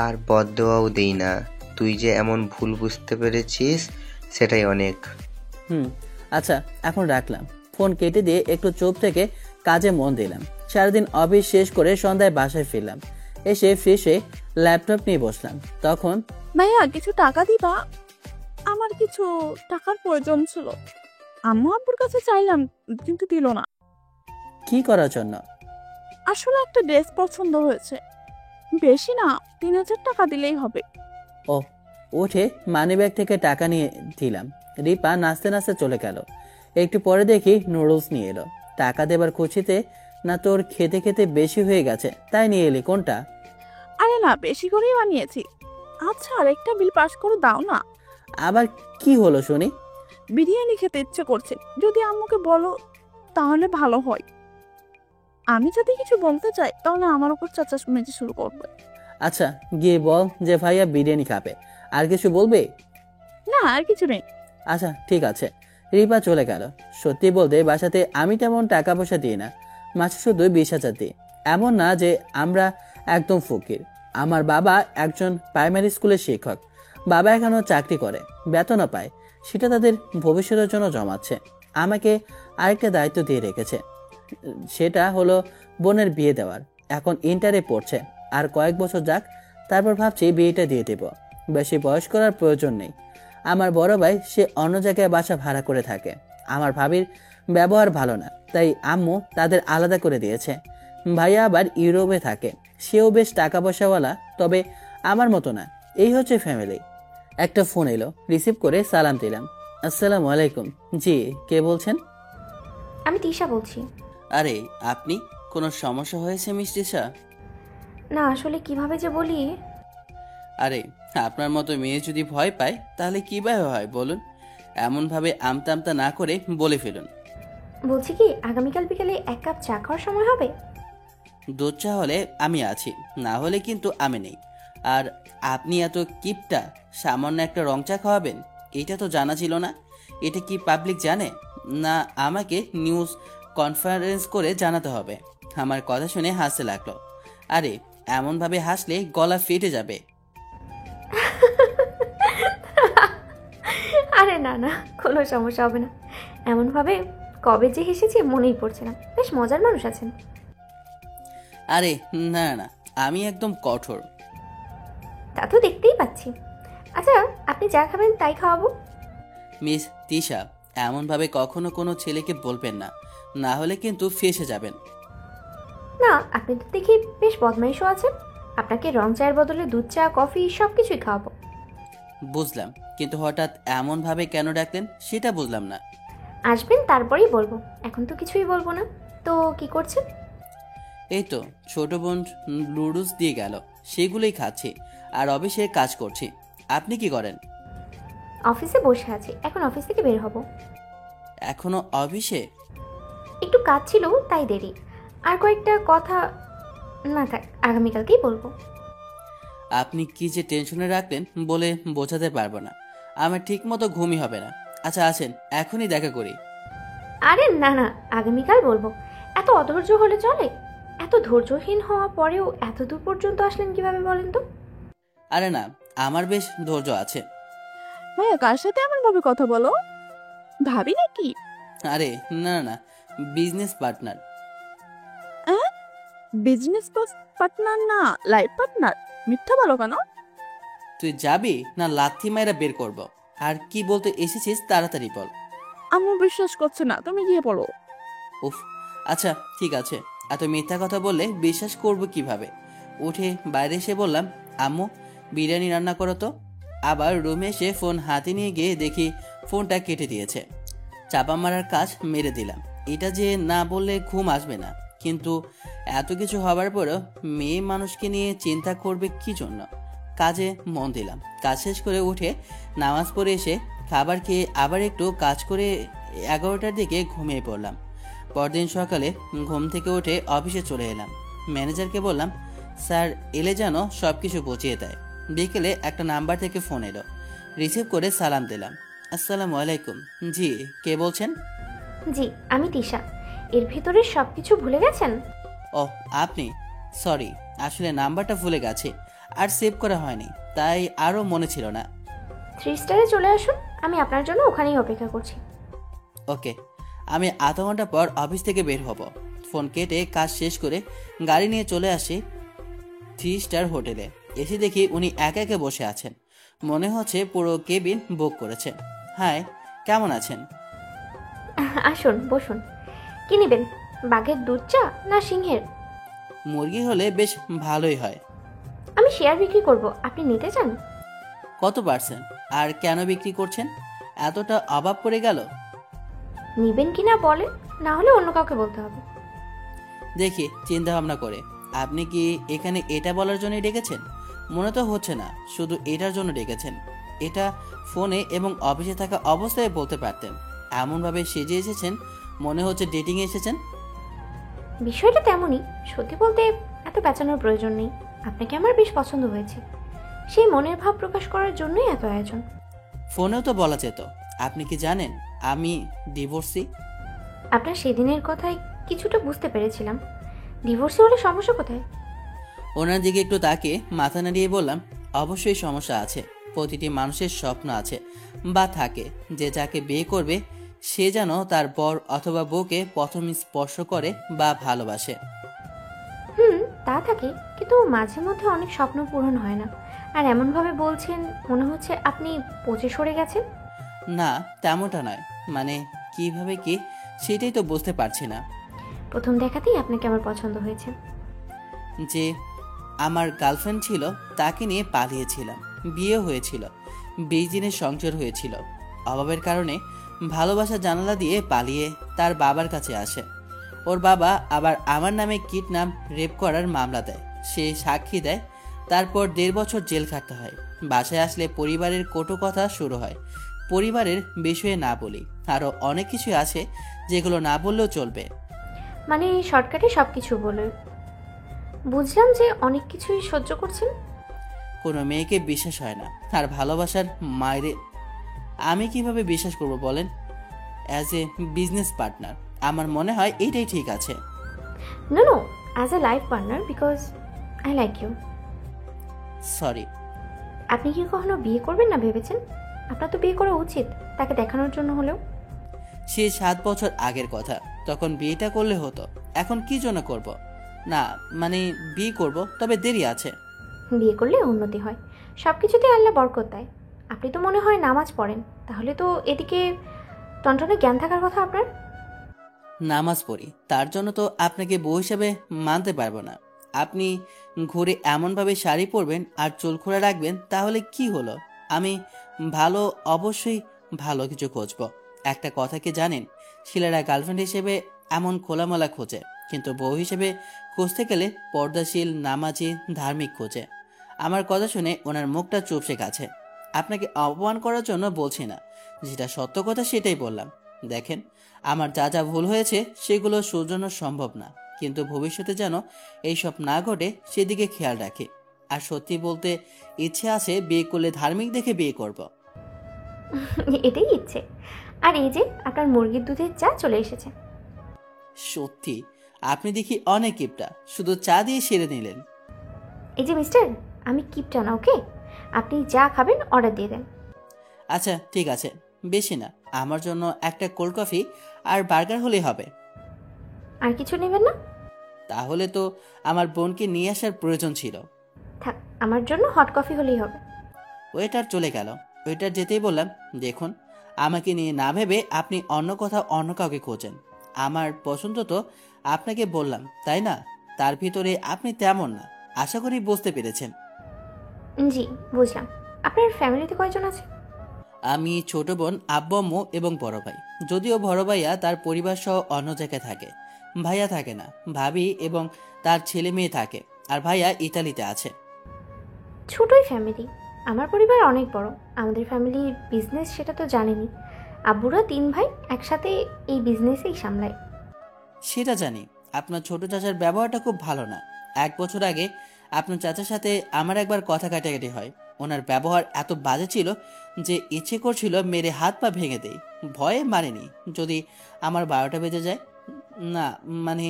আর বদদোয়াও দেই না। তুই যে এমন ভুল বুঝতে পেরেছিস সেটাই অনেক। আচ্ছা এখন রাখলাম। ফোন কেটে দিয়ে একটু চুপ থেকে কাজে মন দিলাম। সারাদিন অফিস শেষ করে সন্ধ্যায় বাসায় ফিরলাম। এসে ফ্রেশ হয়ে ল্যাপটপ নিয়ে বসলাম। তখন ভাইয়া কিছু টাকা দিবা? আমার কিছু টাকার প্রয়োজন ছিল। আম্মু আব্বুর কাছে চাইলাম কিন্তু দিল না। কি করার জন্য? আসলে একটা ড্রেস পছন্দ হয়েছে, বেশি না, 3,000 টাকা দিলেই হবে। ও, উঠে মানিব্যাগ থেকে টাকা নিয়ে দিলাম। রিপা নাচতে নাচতে চলে গেল। একটু পরে দেখি নুডলস নিয়ে এলো। টাকা দেবার খুশিতে না তোর খেতে খেতে বেশি হয়ে গেছে তাই নিয়ে এলি? কোনটা? আরে না, বেশি করেই বানিয়েছি। আচ্ছা আরেকটা বিল পাস করে দাও না। আবার কি হলো শুনি? বিরিয়ানি খেতে ইচ্ছে করছে, যদি আম্মুকে বলো তাহলে ভালো হয়। আমি যদি কিছু বলতে চাই তাহলে আমার উপর চেঁচামেচি শুরু করবে। আচ্ছা গিয়ে বল যে ভাইয়া বিরিয়ানি খাবে। আর কিছু বলবে? না আর কিছু নেই। আচ্ছা ঠিক আছে। রিপা চলে গেল। সত্যি বলতে বাসাতে আমি তেমন টাকা পয়সা দিই না, মাসে শুধু 20,000 দিই। এমন না যে আমরা একদম ফকির। আমার বাবা একজন প্রাইমারি স্কুলের শিক্ষক। বাবা এখনও চাকরি করে, বেতনও পায়। সেটা তাদের ভবিষ্যতের জন্য জমাচ্ছে। আমাকে আরেকটা দায়িত্ব দিয়ে রেখেছে, সেটা হলো বোনের বিয়ে দেওয়ার। এখন ইন্টারে পড়ছে, আর কয়েক বছর যাক, তারপর ভাবছি বিয়েটা দিয়ে দেব। বেশি বয়স করার প্রয়োজন নেই। আমার বড় ভাই সে অন্য জায়গায় বাসা ভাড়া করে থাকে। আমার ভাবির ব্যবহার ভালো না, তাই আম্মু তাদের আলাদা করে দিয়েছে। ভাইয়া আবার ইউরোপে থাকে, সেও বেশ টাকা পয়সাওয়ালা, তবে আমার মতো না। এই হচ্ছে ফ্যামিলি। একটা ফোন এলো, রিসিভ করে সালাম দিলাম। আসসালামু আলাইকুম। জি, কে বলছেন? আমি তিশা বলছি। আরে আপনি, কোনো সমস্যা হয়েছে মিস তিশা? না আসলে কিভাবে যে বলি। আরে আপনার মতো মেয়ে যদি ভয় পায় তাহলে কিভাবে হয় বলুন? এমনভাবে আমতা আমতা না করে বলে ফেলুন। বলছি কি, আগামীকাল বিকালে 1 কাপ চা খাওয়ার সময় হবে? দুধ চা হলে আমি আছি, না হলে কিন্তু আমি নেই। আর আপনি এত কিপটা, সামান্য একটা রং চা খাওয়াবেন? এটা তো জানা ছিল না। এটা কি পাবলিক জানে, না আমাকে নিউজ কনফারেন্স করে জানাতে হবে? আমার কথা শুনে হাসতে লাগলো। আরে এমনভাবে হাসলে গলা ফেটে যাবে। আরে না না, কোনো সমস্যা হবে না। এমনভাবে কবে যে হেসেছি মনেই পড়ছে না। বেশ মজার মানুষ আছেন। আরে না না, আমি একদম কঠোর। তা তো দেখতেই পাচ্ছি। আচ্ছা আপনি যা খাবেন তাই খাওয়াবো। মিস তিশা, এমনভাবে কখনো কোনো ছেলেকে বলবেন না, না হলে কিন্তু ফেঁসে যাবেন। না, আপনি তো দেখি বেশ বদমাইশও আছেন। আপনাকে রং চায়ের বদলে দুধ চা, কফি সব কিছুই খাওয়াবো। বুঝলাম, কিন্তু হঠাৎ এমনভাবে কেন ডাকলেন সেটা বুঝলাম না। আসবেন তারপরেই বলবো, এখন তো কিছুই বলবো না। তো কি করছেন? এই তো ছোট বোন নুডলস দিয়ে গেল, সেগুলোই খাচ্ছি আর অফিসে কাজ করছি। আপনি কি করেন? অফিসে বসে আছি, এখন অফিস থেকে বের হব। এখনো অফিসে? একটু কাজ ছিল তাই দেরি। আর কয়েকটা কথা, না থাক, আগামীকালকেই বলবো। আপনি কি যে টেনশনে রাখলেন বলে বোঝাতে পারবো না। আমার ঠিক মতো ঘুমই হবে না। আচ্ছা আসেন, এখনই দেখা করি। আরে না না, আগামীকাল বলবো। এত অধৈর্য হলে চলে? এত ধৈর্যহীন হওয়া পরেও এত দূর পর্যন্ত আসলেন কিভাবে বলেন তো? আরে না, আমার বেশ ধৈর্য আছে। ভাইয়া কার সাথে এমন ভাবে কথা বলো? ভাবি নাকি? আরে না না, বিজনেস পার্টনার। বিজনেস পার্টনার না লাইফ পার্টনার? মিথ্যা বলো কেন? তুই যাবি না লাথি মাইরা বের করব? আর কি বলতে এসেছিস তাড়াতাড়ি বল। আম্মু বিশ্বাস করছে না, তুমি গিয়ে পড়ো। উফ, আচ্ছা ঠিক আছে। এত মিথ্যা কথা বললে বিশ্বাস করব কিভাবে? উঠে বাইরে এসে বললাম, আম্মু বিরিয়ানি রান্না করো তো। আবার রুমে এসে ফোন হাতে নিয়ে গিয়ে দেখি ফোনটা কেটে দিয়েছে। চাপা মারার কাজ মেরে দিলাম। এটা যে না বললে ঘুম আসবে না, কিন্তু এত কিছু হবার পরেও মেয়ে মানুষকে নিয়ে চিন্তা করবে কি জন্য? কাজে মন দিলাম। কাজ শেষ করে উঠে নামাজ পড়ে এসে খাবার খেয়ে আবার একটু কাজ করে 11টার দিকে ঘুমিয়ে পড়লাম। পরদিন সকালে ঘুম থেকে উঠে অফিসে চলে এলাম। ম্যানেজারকে বললাম, স্যার এলে যেন সব কিছু বুঝিয়ে দেয়। বিকেলে একটা নাম্বার থেকে ফোন এলো, রিসিভ করে সালাম দিলাম। আসসালামু আলাইকুম। জি, কে বলছেন? জি আমি তিশা। এর ভিতরে সব কিছু ভুলে গেছেন? ও আপনি, সরি, আসলে নাম্বারটা ভুলে গেছে আর সেভ করা হয়নি, তাই আরও মনে ছিল না। 3 স্টারে চলে আসুন, আমি আপনার জন্য ওখানেই অপেক্ষা করছি। ওকে। আমি আধা ঘন্টা পর অফিস থেকে বের হব। ফোন কেটে কাজ শেষ করে গাড়ি নিয়ে চলে আসি 3 স্টার হোটেলে। এসে দেখি উনি একা একা বসে আছেন। মনে হচ্ছে পুরো কেবিন বুক করেছেন। হাই, কেমন আছেন? আসুন, বসুন। কি নেবেন? বাঘের দুধ চা না সিংহের? মুরগি হলে বেশ ভালোই হয়। আমি শেয়ার বিক্রি করব, আপনি নিতে চান? কত পার্সেন্ট? আর কেন বিক্রি করছেন? এতটা অভাব পড়ে গেল? নিবেন কিনা বলেন, না হলে অন্য কাউকে বলতে হবে। দেখি চিন্তা ভাবনা করে। আপনি কি এখানে এটা বলার জন্যই ডেকেছেন? মনে তো হচ্ছে না শুধু এটার জন্য ডেকেছেন। এটা ফোনে এবং অফিসে থাকা অবস্থায় বলতে পারতেন। এমনভাবে সেজে এসেছেন মনে হচ্ছে ডেটিংয়ে এসেছেন। বিষয়টা তেমনই। সত্যি বলতে এত পেঁচানোর প্রয়োজন নেই। আপনাকে আমার বেশ পছন্দ হয়েছে। সেই মনের ভাব প্রকাশ করার জন্যই এত আয়োজন। ফোনেও তো বলা যেত। আপনি কি জানেন আমি ডিভোর্সি? আপনার সেদিনের কথায় কিছুটা বুঝতে পেরেছিলাম। ডিভোর্সি হলে সমস্যা কোথায়? ওনার দিকে একটু তাকে মাথা নাড়িয়ে বললাম, অবশ্যই সমস্যা আছে। প্রতিটি মানুষের স্বপ্ন আছে বা থাকে যে যাকে বিয়ে করবে সে যেন তার বর অথবা বউকে প্রথম স্পর্শ করে বা ভালোবাসে। তা থাকে, কিন্তু মাঝে মধ্যে অনেক স্বপ্ন পূরণ হয় না। আর এমনভাবে বলছেন মনে হচ্ছে আপনি পচে সরে গেছেন। না, তেমনটা নয়। মানে কিভাবে কি সেটাই তো বুঝতে পারছি না। প্রথম দেখাতেই আপনাকে আমার পছন্দ হয়েছে। যে আমার গার্লফ্রেন্ড ছিল তাকে নিয়ে পালিয়েছিলাম, বিয়ে হয়েছিল, 20 দিনের সংসার হয়েছিল। অভাবের কারণে ভালোবাসা জানালা দিয়ে পালিয়ে তার বাবার কাছে আসে। ওর বাবা আবার আমার নামে কিডন্যাপ রেপ করার মামলা দেয়। সে সাক্ষী দেয়। তারপর 1.5 বছর জেল খাটতে হয়। বাসায় আসলে পরিবারের কটু কথা শুরু হয়। পরিবারের বিষয়ে না বলি, আরও অনেক কিছু আছে যেগুলো না বললেও চলবে। মানে শর্টকাটে সব কিছু বলে বুঝলাম যে অনেক কিছুই সহ্য করছেন। কোনো মেয়েকে বিশ্বাস হয় না, আর ভালোবাসার মায়েরে আমি কিভাবে বিশ্বাস করব বলেন? অ্যাজ এ বিজনেস পার্টনার আমার মনে হয় এইটাই ঠিক আছে। No no, as a life partner, because I like you. Sorry. আপনি কি কখনো বিয়ে করবেন না ভেবেছেন? আপনার তো বিয়ে করা উচিত, তাকে দেখানোর জন্য হলেও। সে 7 বছর আগের কথা, তখন বিয়েটা করলে হতো। এখন কি জন্য করব? না মানে বিয়ে করব, তবে দেরি আছে। বিয়ে করলে উন্নতি হয়, সব কিছুতে আল্লাহ বরকত দেয়। আপনি তো মনে হয় নামাজ পড়েন, তাহলে তো এদিকে টনটনে জ্ঞান থাকার কথা আপনার। নামাজ পড়ি, তার জন্য তো আপনাকে বউ হিসেবে মানতে পারবো না। আপনি ঘুরে এমনভাবে শাড়ি পরবেন আর চুল খোলা রাখবেন, তাহলে কি হলো? আমি ভালো, অবশ্যই ভালো কিছু খুঁজবো। একটা কথা কি জানেন, ছেলেরা গার্লফ্রেন্ড হিসেবে এমন খোলামেলা খোঁজে, কিন্তু বউ হিসেবে খুঁজতে গেলে পর্দাশীল, নামাজি, ধার্মিক খোঁজে। আমার কথা শুনে ওনার মুখটা চুপসে গেছে। আপনাকে অপমান করার জন্য বলছি না, যেটা সত্য কথা সেটাই বললাম। দেখেন, আমার যা যা ভুল হয়েছে সেগুলো শুধরানো সম্ভব না, কিন্তু ভবিষ্যতে যেন এইসব না ঘটে সেদিকে খেয়াল রাখি। আর সত্যি বলতে ইচ্ছে আছে, বিয়ে করলে ধার্মিক দেখে বিয়ে করব। এটাই ইচ্ছে। আর এই যে আপনার মুরগির দুধের চা চলে এসেছে। সত্যি আপনি দেখি অনেক কিপটা, শুধু চা দিয়ে সেরে নিলেন। এই যে মিস্টার, আমি কিপটা না, ওকে? আপনি যা খাবেন অর্ডার দিয়ে দেন। আচ্ছা ঠিক আছে, বেশি না, আমার জন্য একটা কোল্ড কফি আর বার্গার হলেই হবে। আর কিছু নেবেন না? তাহলে তো আমার বোনকে নিয়ে আসার প্রয়োজন ছিল। থাক, আমার জন্য হট কফি হলেই হবে। ওয়েটার চলে গেল। ওয়েটার যেতেই বললাম, দেখুন, আমাকে নিয়ে না ভেবে আপনি অন্য কোথাও অন্য কাউকে খোঁজেন। আমার পছন্দ তো আপনাকে বললাম, তাই না? তার ভিতরে আপনি তেমন না, আশা করি বুঝতে পেরেছেন। জি, বুঝলাম। আপনার ফ্যামিলিতে কয়জন আছে? আমি, ছোট বোন, আব্বু আম্মু এবং বড় ভাই। যদিও বড় ভাইয়া তার পরিবার সহ অন্য জায়গায় থাকে। ভাইয়া থাকে না, ভাবি এবং তার ছেলে মেয়ে থাকে। আর ভাইয়া ইতালিতে আছে। ছোটই ফ্যামিলি। আমার পরিবার অনেক বড়। আমাদের ফ্যামিলির বিজনেস সেটা তো জানেনই। আব্বুরা 3 ভাই একসাথে এই বিজনেসেই সামলায়। সেটা জানি। আপনার ছোট চাচার ব্যবহারটা খুব ভালো না। 1 বছর আগে আপনার চাচার সাথে আমার একবার কথা কাটাকাটি হয়। ওনার ব্যবহার এত বাজে ছিল যে ইচ্ছে করছিল মেরে হাত পা ভেঙে দেই। ভয়ে মারেনি, যদি আমার 12টা বেজে যায়। না মানে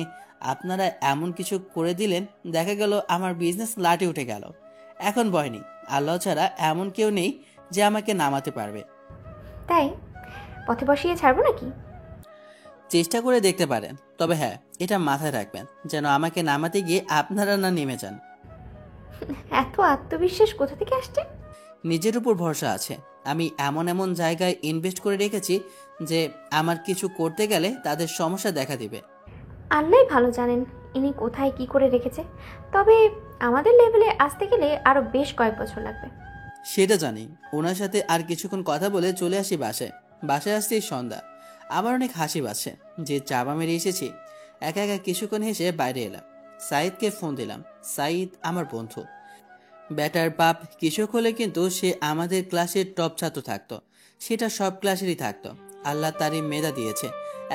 আপনারা এমন কিছু করে দিলেন, দেখা গেল আমার বিজনেস লাটে উঠে গেল। এখন ভয় নেই, আল্লাহ ছাড়া এমন কেউ নেই যে আমাকে নামাতে পারবে। তাই পথে বসিয়ে ছাড়বো নাকি? চেষ্টা করে দেখতে পারেন, তবে হ্যাঁ, এটা মাথায় রাখবেন যেন আমাকে নামাতে গিয়ে আপনারা না নেমে যান। এত আত্মবিশ্বাস কোথা থেকে আসছে? নিজের উপর ভরসা আছে। আমি এমন এমন জায়গায় ইনভেস্ট করে রেখেছি যে আমার কিছু করতে গেলে তাদের সমস্যা দেখা দিবে। আল্লাহই ভালো জানেন ইনি কোথায় কি করে রেখেছে। তবে আমাদের লেভেলে আসতে গেলে আরও বেশ কয়েক বছর লাগবে। সেটা জানি। ওনার সাথে আর কিছুক্ষণ কথা বলে চলে আসি বাসায়। বাসায় আসতেই সন্ধ্যা। আমার অনেক হাসি পাচ্ছে যে চাপা মেরে এসেছি। একা একা কিছুক্ষণ হেসে বাইরে এলাম। সাইদকে ফোন দিলাম। সাইদ আমার বন্ধু। ব্যাটার বাপ কৃষক হলে কিন্তু সে আমাদের ক্লাসের টপ ছাত্র থাকতো। সেটা সব ক্লাসেরই থাকতো। আল্লাহ তারই মেধা দিয়েছে।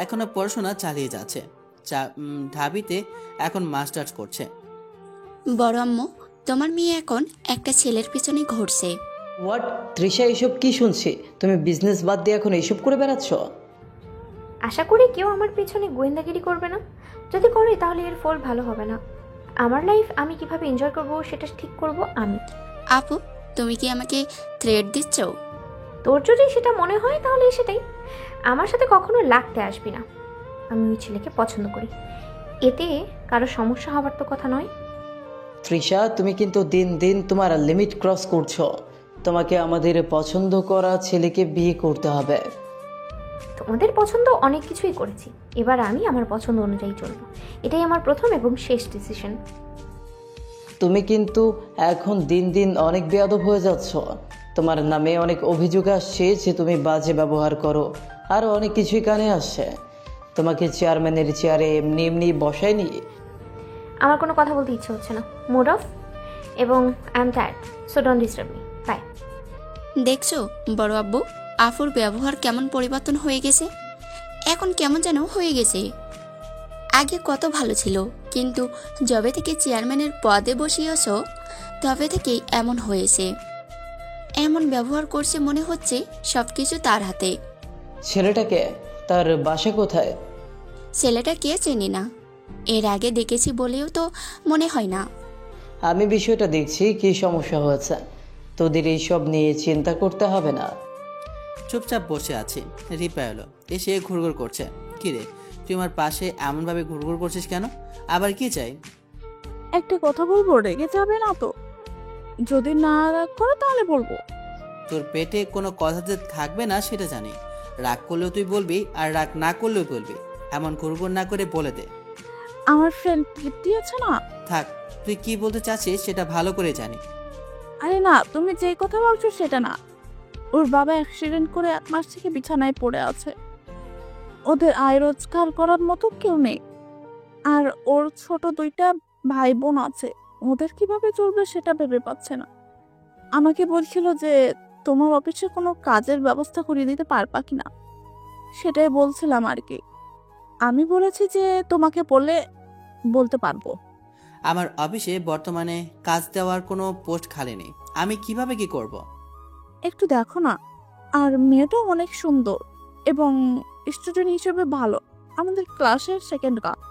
এখনো পড়াশোনা চালিয়ে যাচ্ছে। ঢাবিতে এখন মাস্টার্স করছে। বড় আম্মু, তোমার মেয়ে এখন একটা ছেলের পিছনে ঘুরছে। হোয়াট? তৃষা, এসব কি শুনছি? তুমি বিজনেস বাদ দিয়ে এখন এইসব করে বেড়াচ্ছ? আশা করি কেউ আমার পেছনে গোয়েন্দাগিরি করবে না। যদি করে তাহলে এর ফল ভালো হবে না। আমার লাইফ আমি কিভাবে এনজয় করব সেটা ঠিক করব আমি। আপু, তুমি কি আমাকে থ্রেট দিচ্ছ? তোর যদি সেটা মনে হয় তাহলে সেটাই। আমার সাথে কখনো লাগতে আসবি না। আমি ওই ছেলেকে পছন্দ করি। এতে কারো সমস্যা হবার তো কথা নয়। তৃষা, তুমি কিন্তু দিন দিন তোমার লিমিট ক্রস করছো। তোমাকে আমাদের পছন্দ করা ছেলেকে বিয়ে করতে হবে। তোমাদের পছন্দ অনেক কিছুই করেছি, এবার আমি আমার পছন্দ অনুযায়ী চলব। এটাই আমার প্রথম এবং শেষ ডিসিশন। তুমি কিন্তু এখন দিন দিন অনেক বেয়াদব হয়ে যাচ্ছ। তোমার নামে অনেক অভিযোগ আসছে যে তুমি বাজে ব্যবহার করো, আরও অনেক কিছুই কানে আসছে। তোমাকে চেয়ারম্যানের চেয়ারে এমনি এমনি বসায়নি। আমার কোনো কথা বলতে ইচ্ছে হচ্ছে না, মুড অফ, এবং I am tired, so don't disturb me, bye. দেখছো বড় আব্বু, আফুর ব্যবহার কেমন পরিবর্তন হয়ে গেছে। এখন কেমন যেন হয়ে গেছে। আগে কত ভালো ছিল, কিন্তু যবে থেকে চেয়ারম্যানের পদে বসিয়েছ তবে থেকেই এমন হয়েছে। এমন ব্যবহার করছে মনে হচ্ছে সব কিছু তার হাতে। ছেলেটাকে, তার বাসা কোথায়? ছেলেটা কে চেনি না, এর আগে দেখেছি বলেও তো মনে হয় না। আমি বিষয়টা দেখছি কি সমস্যা হয়েছে। তোদের এইসব নিয়ে চিন্তা করতে হবে না। চুপচাপ বসে আছি। রিপা এলো, এসে ঘুরঘুর করছে। কিরে, তুই আমার পাশে এমনভাবে ঘুরঘুর করছিস কেন? আবার কি চাই? একটা কথা বলবো, রেগে যাবে না তো? যদি না রাগ করো তাহলে বলবো। তোর পেটে কোনো কথা যে থাকবে না সেটা জানি। রাগ করলেও তুই বলবি, আর রাগ না করলেও বলবি। এমন ঘুরঘুর না করে বলে দে। আমার ফ্রেন্ড তৃপ্তি আছে না? থাক, তুই কি বলতে চাচ্ছিস সেটা ভালো করে জানি। আরে না, তুমি যে কথা বলছো সেটা না। ওর বাবা অ্যাক্সিডেন্ট করে 1 মাস থেকে বিছানায় পড়ে আছে। ওদের আয় রোজগার করার মতো কেউ নেই। আর ওর ছোট 2টা ভাই বোন আছে। ওদের কিভাবে চলবে সেটা ভেবে পাচ্ছে না। আমাকে বলছিল যে তোমার অফিসে কোনো কাজের ব্যবস্থা করে দিতে পারবা কিনা, সেটাই বলছিলাম আর কি। আমি বলেছি যে তোমাকে বলতে পারবো। আমার অফিসে বর্তমানে কাজ দেওয়ার কোনো পোস্ট খালি নেই। আমি কিভাবে কি করব? একটু দেখো না। আর মেয়েটাও অনেক সুন্দর এবং স্টুডেন্ট হিসেবে ভালো, আমাদের ক্লাসের সেকেন্ড গার্ল।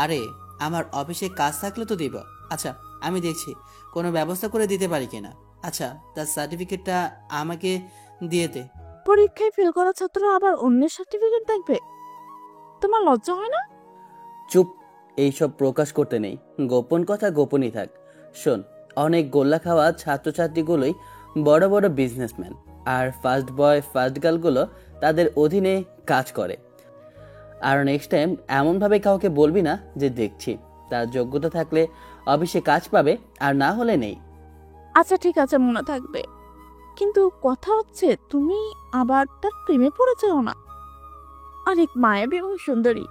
আরে, আমার অফিসে কাজ থাকলে তো দিব। আচ্ছা, আমি দেখছি কোনো ব্যবস্থা করে দিতে পারি কিনা। আচ্ছা, তার সার্টিফিকেটটা আমাকে দিয়ে দে। পরীক্ষায় ফেল করা ছাত্র আবার অন্যের সার্টিফিকেট দেখবে? তোমার লজ্জা হয় না? চুপ, এইসব প্রকাশ করতে নেই। গোপন কথা গোপনই থাক। শোন, অনেক গোল্লা খাওয়া ছাত্রছাত্রীগুলোই বড় বড় বিজনেসম্যান, আর ফার্স্ট বয় ফার্স্ট গার্লগুলো তাদের অধীনে কাজ করে। আর নেক্সট টাইম এমনভাবে কাউকে বলবি না যে দেখছি। তার যোগ্যতা থাকলে অফিসে কাজ পাবে, আর না হলে নেই। আচ্ছা ঠিক আছে, মনে থাকবে। কিন্তু কথা হচ্ছে তুমি আবার তার প্রেমে পড়ে যাও না। অনেক মায়াবী এবং সুন্দরী,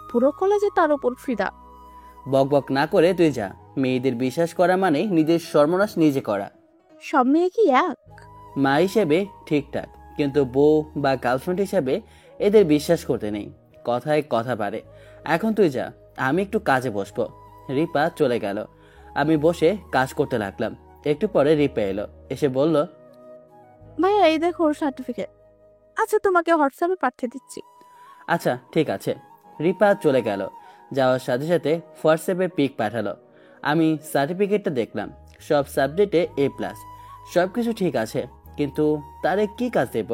পুরো কলেজে তার উপর ফিদা। বক বক না করে তুই যা। মেয়েদের বিশ্বাস করা মানে নিজের সর্বনাশ নিজে করা। সব মেয়ে কি এক? মা হিসেবে ঠিকঠাক, কিন্তু বউ বা গার্লফ্রেন্ড হিসেবে এদের বিশ্বাস করতে নেই। কথায় কথা পারে। এখন তুই যা, আমি একটু কাজে বসবো। রিপা চলে গেল। আমি বসে কাজ করতে লাগলাম। একটু পরে রিপা এলো, এসে বলল, ভাইয়া এই দেখো সার্টিফিকেট। আচ্ছা তোমাকে হোয়াটসঅ্যাপে পাঠিয়ে দিচ্ছি। আচ্ছা ঠিক আছে। রিপা চলে গেল। যাওয়ার সাথে সাথে হোয়াটসঅ্যাপে পিক পাঠালো। আমি সার্টিফিকেটটা দেখলাম। সব সাবজেক্টে A+। সব কিছু ঠিক আছে, কিন্তু তারে কি কাজ দেব?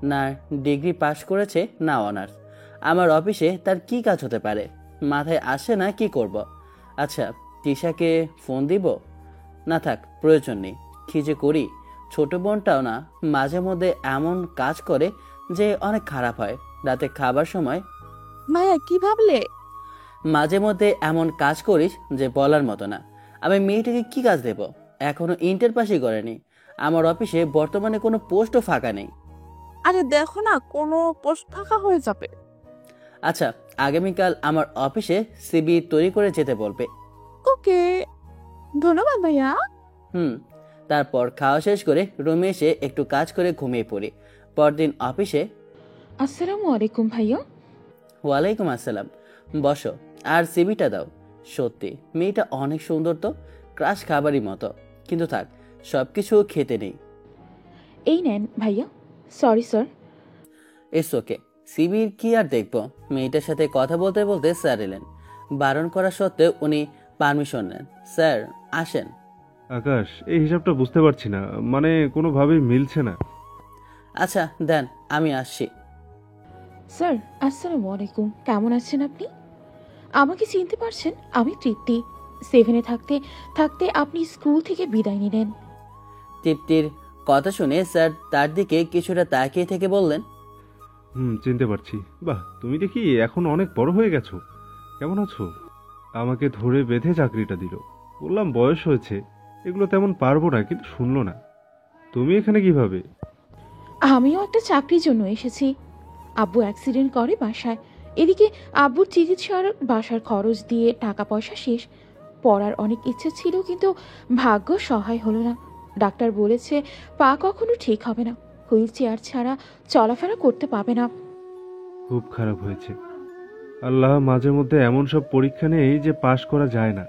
না ডিগ্রি পাশ করেছে, না অনার্স। আমার অফিসে তার কি কাজ হতে পারে? মাথায় আসে না কি করব। আচ্ছা, তৃষাকে ফোন দিব। না থাক, প্রয়োজন নেই। কি যে করি, ছোট বোনটাও না মাঝে মধ্যে এমন কাজ করে যে অনেক খারাপ হয়। রাতে খাবার সময় মায়া কি ভাবলে? মাঝে মধ্যে এমন কাজ করিস যে বলার মতো না। আমি মেয়েটাকে কি কাজ দেব? এখনো ইন্টার পাসই করেনি। আমার অফিসে বর্তমানে কোনো পোস্টও ফাঁকা নেই। আরে দেখো না, কোনো পোস্ট ফাঁকা হয়ে যাবে। আচ্ছা, আগামীকাল আমার অফিসে সিবি তৈরি করে যেতে বলবে। ওকে, ধন্যবাদ ভাইয়া। তারপর খাওয়া শেষ করে রুমে এসে একটু কাজ করে ঘুমিয়ে পড়ি। পরদিন অফিসে। আসসালামু আলাইকুম ভাইয়া। ওয়ালাইকুম আসসালাম। বসো, আর সিবিটা দাও। সত্যি মেয়েটা অনেক সুন্দর তো, ক্রাশ খাবারই মতো। কিন্তু থাক, সবকিছু খেতে নেই। এই নেন ভাইয়া। Sorry sir. It's okay. সিবির কি আর দেখবো। মেয়েটার সাথে কথা বলতে বলতে স্যার এলেন। বারণ করা সত্ত্বেও উনি পারমিশন নেন। স্যার আসেন। আকাশ, এই হিসাবটা বুঝতে পারছি না, মানে কোনোভাবেই মিলছে না। আচ্ছা দেন, আমি আসছি। স্যার আসসালামু আলাইকুম। কেমন আছেন আপনি? আমাকে চিনতে পারছেন? আমি তৃপ্তি। 7-এ থাকতে থাকতে আপনি স্কুল থেকে বিদায় নিলেন। তৃপ্তির কথা শুনে স্যার তার দিকে কিছুটা তাকিয়ে থেকে বললেন, চিনতে পারছি। বাহ, তুমি দেখি এখন অনেক বড় হয়ে গেছো। কেমন আছো? আমাকে ধরে বেঁধে চাকরিটা দিল। বললাম বয়স হয়েছে, এগুলো তেমন পারবো না, কিন্তু শুনলো না। তুমি এখানে কিভাবে? আমিও একটা চাকরির জন্য এসেছি। আব্বু অ্যাক্সিডেন্ট করে বাসায়। এদিকে আব্বুর চিকিৎসার বাসার খরচ দিয়ে টাকা পয়সা শেষ। পড়ার অনেক ইচ্ছে ছিল, কিন্তু ভাগ্য সহায় হলো না। ডাক্তার বলেছে পা কখনো ঠিক হবে না, হুইল চেয়ার ছাড়া চলাফেরা করতে পারবে না। খুব খারাপ হয়েছে। আল্লাহ মাঝে মধ্যে এমন সব পরীক্ষা নেই যে পাশ করা যায় না।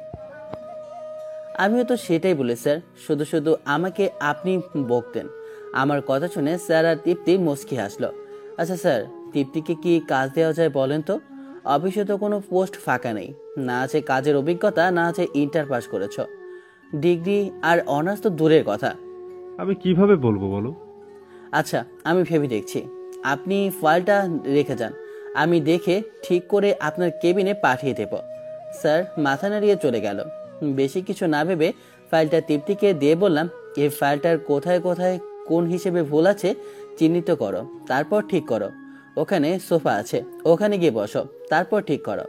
আমিও তো সেটাই বলি স্যার, শুধু শুধু আমাকে আপনি বকতেন। আমার কথা শুনে স্যার আর তৃপ্তি মুচকি হাসলো। আচ্ছা স্যার, তৃপ্তিকে কি কাজ দেওয়া যায় বলেন তো? অফিসে তো কোনো পোস্ট ফাঁকা নেই। না আছে কাজের অভিজ্ঞতা, না আছে ইন্টার পাস করেছ। ডিগ্রি আর অনার্স তো দূরের কথা। আমি কিভাবে বলবো বলো? আচ্ছা, আমি ভেবে দেখছি। আপনি ফাইলটা রেখে যান, আমি দেখে ঠিক করে আপনার কেবিনে পাঠিয়ে দেব। স্যার মাথা নাড়িয়ে চলে গেল। বেশি কিছু না ভেবে ফাইলটা তৃপ্তিকে দিয়ে বললাম, এই ফাইলটার কোথায় কোথায় কোন হিসেবে ভুল আছে চিহ্নিত করো, তারপর ঠিক করো। ওখানে সোফা আছে, ওখানে গিয়ে বসো, তারপর ঠিক করো।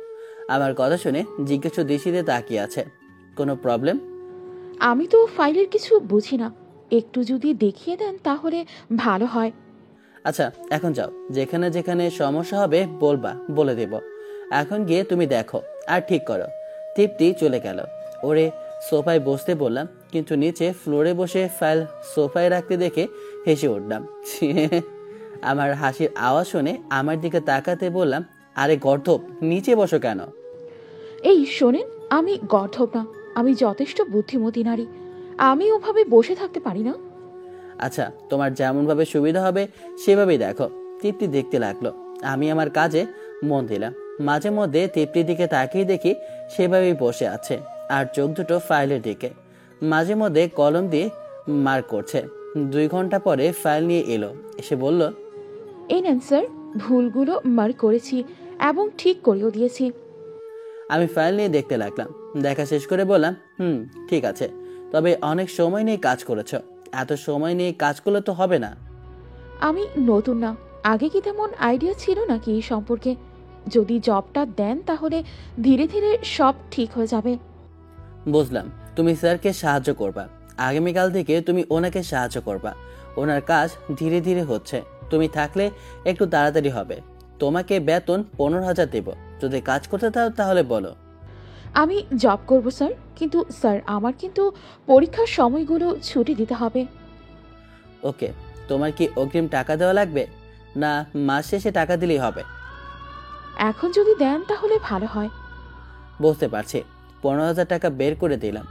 আমার কথা শুনে জিজ্ঞেস দৃষ্টিতে তাকিয়ে আছে। কোনো প্রবলেম? আমি তো ফাইলের কিছু বুঝি না, একটু যদি দেখিয়ে দেন তাহলে ভালো হয়। আচ্ছা এখন যাও, যেখানে যেখানে সমস্যা হবে বলবা, বলে দেব। এখন গিয়ে তুমি দেখো আর ঠিক করো। তৃপ্তি চলে গেল। ওরে সোফায় বসতে বললাম, কিন্তু নিচে ফ্লোরে বসে ফাইল সোফায় রাখতে দেখে হেসে উঠলাম। আমার হাসির আওয়াজ শুনে আমার দিকে তাকাতে বললাম, আরে গর্ধব, নিচে বসো কেন? এই শোনেন, আমি গর্ধব না, আমি যথেষ্ট বুদ্ধিমতী নারী। আমি ওভাবে বসে থাকতে পারি না। আচ্ছা, তোমার যেমন ভাবে সুবিধা হবে সেভাবেই দেখো। তৃপ্তি দেখতে লাগলো। আমি আমার কাজে মন দিলাম। মাঝে মধ্যে তৃপ্তির দিকে তাকিয়ে দেখি সেভাবেই বসে আছে, আর চোখ দুটো ফাইলের দিকে। মাঝে মধ্যে কলম দিয়ে মার্ক করছে। 2 ঘন্টা পরে ফাইল নিয়ে এলো, এসে বলল, এই নেন স্যার, ভুলগুলো মার্ক করেছি এবং ঠিক করেও দিয়েছি। আমি ফাইল নিয়ে দেখতে লাগলাম। দেখা শেষ করে বললাম, ঠিক আছে, তবে অনেক সময় নিয়ে কাজ করেছ। এত সময় নিয়ে কাজ করলে তো হবে না। আমি নতুন না, আগে কি তেমন আইডিয়া ছিল নাকি এই সম্পর্কে? যদি জবটা দেন তাহলে ধীরে ধীরে সব ঠিক হয়ে যাবে। বুঝলাম, তুমি স্যারকে সাহায্য করবা। আগামীকাল থেকে তুমি ওনাকে সাহায্য করবা। ওনার কাজ ধীরে ধীরে হচ্ছে, তুমি থাকলে একটু তাড়াতাড়ি হবে। তোমাকে বেতন 15,000 দেব। যদি কাজ করতে চাও তাহলে বলো। আমি জব করব স্যার, কিন্তু স্যার আমার কিন্তু পরীক্ষার সময়গুলো ছুটি দিতে হবে। ওকে, তোমার কি অগ্রিম টাকা দেওয়া লাগবে, না মাস শেষে টাকা দিলেই হবে? এখন যদি দেন তাহলে ভালো হয়। বুঝতে পারছি। 15,000 টাকা বের করে দিলাম।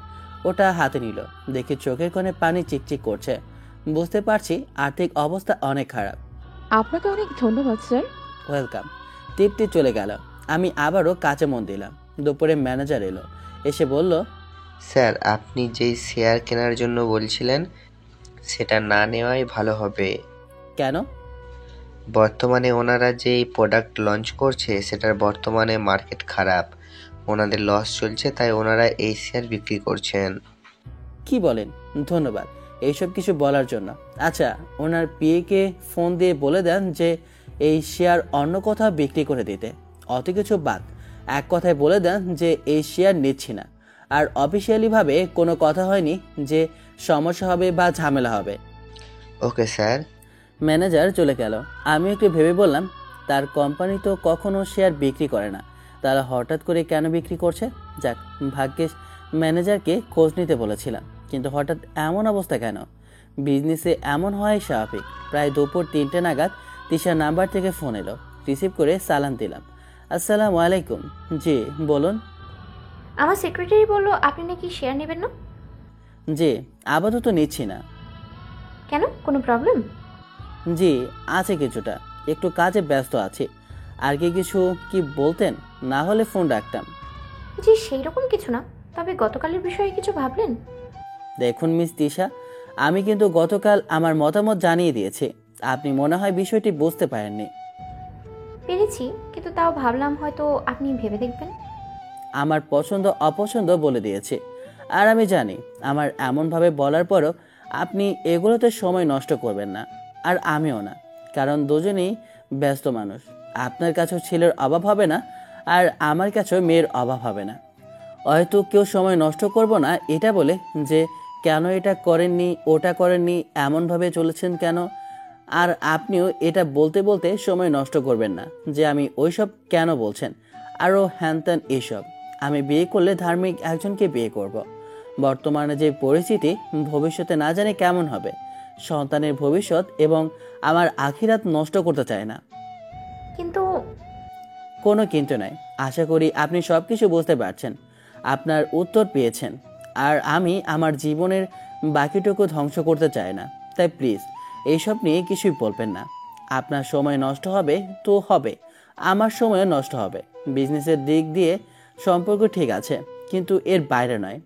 ওটা হাতে নিল। দেখি চোখের কোণে পানি চিকচিক করছে। বুঝতে পারছি আর্থিক অবস্থা অনেক খারাপ। আপনাকে অনেক ধন্যবাদ স্যার। ওয়েলকাম। তৃপ্তি চলে গেল। আমি আবারও কাজে মন দিলাম। দুপুরে ম্যানেজার এলো, এসে বলল, স্যার আপনি যেই শেয়ার কেনার জন্য বলছিলেন সেটা না নেওয়াই ভালো হবে। কেন? বর্তমানে ওনারা যেই প্রোডাক্ট লঞ্চ করছে সেটার বর্তমানে মার্কেট খারাপ, ওনাদের লস চলছে, তাই ওনারা এই শেয়ার বিক্রি করছেন। কি বলেন? ধন্যবাদ এইসব কিছু বলার জন্য। আচ্ছা, ওনার পিএকে ফোন দিয়ে বলে দেন যে এই শেয়ার অন্য কোথাও বিক্রি করে দিতে। অত কিছু বাদ, এক কথায় বলে দেন যে এই শেয়ার নিচ্ছি না। আর অফিসিয়ালিভাবে কোনো কথা হয়নি যে সমস্যা হবে বা ঝামেলা হবে। Okay sir. ম্যানেজার চলে গেল। আমি একটু ভেবে বললাম, তার কোম্পানি তো কখনো শেয়ার বিক্রি করে না, তারা হঠাৎ করে কেন বিক্রি করছে? যাক, ভাগ্যিস ম্যানেজারকে খোঁজ নিতে বলেছিলাম, কিন্তু হঠাৎ এমন অবস্থা কেন? বিজনেসে এমন হয় স্বাভাবিক। প্রায় দুপুর 3টে নাগাদ তিশার নাম্বার থেকে ফোন এলো। রিসিভ করে সালাম দিলাম। আসসালামু আলাইকুম। জি বলুন। আমার সেক্রেটারি বললো আপনি নাকি শেয়ার নেবেন না। জি, আপাতত নিচ্ছি না। কেন, কোনো প্রবলেম? জি আছে কিছুটা, একটু কাজে ব্যস্ত আছি। আর কি কিছু কি বলতেন? না হলে ফোন রাখতাম। জি সেই রকম কিছু না, তবে গতকালের বিষয়ে কিছু ভাবলেন? দেখুন মিস তিশা, আমি কিন্তু গতকাল আমার মতামত জানিয়ে দিয়েছি। আপনি মনে হয় বিষয়টি বুঝতে পারেননি। পেরেছি, কিন্তু তাও ভাবলাম হয়তো আপনি ভেবে দেখবেন। আমার পছন্দ অপছন্দ বলে দিয়েছি। আর আমি জানি আমার এমনভাবে বলার পরও আপনি এগুলোতে সময় নষ্ট করবেন না, আর আমিও না, কারণ দুজনেই ব্যস্ত মানুষ। আপনার কাছেও ছেলের অভাব হবে না, আর আমার কাছেও মেয়ের অভাব হবে না। হয়তো কেউ সময় নষ্ট করব না এটা বলে যে কেন এটা করেননি, ওটা করেননি, এমনভাবে চলেছেন কেন। আর আপনিও এটা বলতে বলতে সময় নষ্ট করবেন না যে আমি ওইসব কেন বলছেন, আরও হ্যানত্যান এইসব। আমি বিয়ে করলে ধার্মিক একজনকে বিয়ে করব। বর্তমানে যে পরিস্থিতি, ভবিষ্যতে না জানি কেমন হবে। সন্তানের ভবিষ্যৎ এবং আমার আখিরাত নষ্ট করতে চায় না। কিন্তু কোনো কিন্তু নাই। আশা করি আপনি সব কিছু বুঝতে পারছেন, আপনার উত্তর পেয়েছেন। আর আমি আমার জীবনের বাকিটুকু ধ্বংস করতে চাই না, তাই প্লিজ এইসব নিয়ে কিছুই বলবেন না। আপনার সময় নষ্ট হবে তো হবে, আমার সময়ও নষ্ট হবে। বিজনেসের দিক দিয়ে সম্পর্ক ঠিক আছে, কিন্তু এর বাইরে নয়।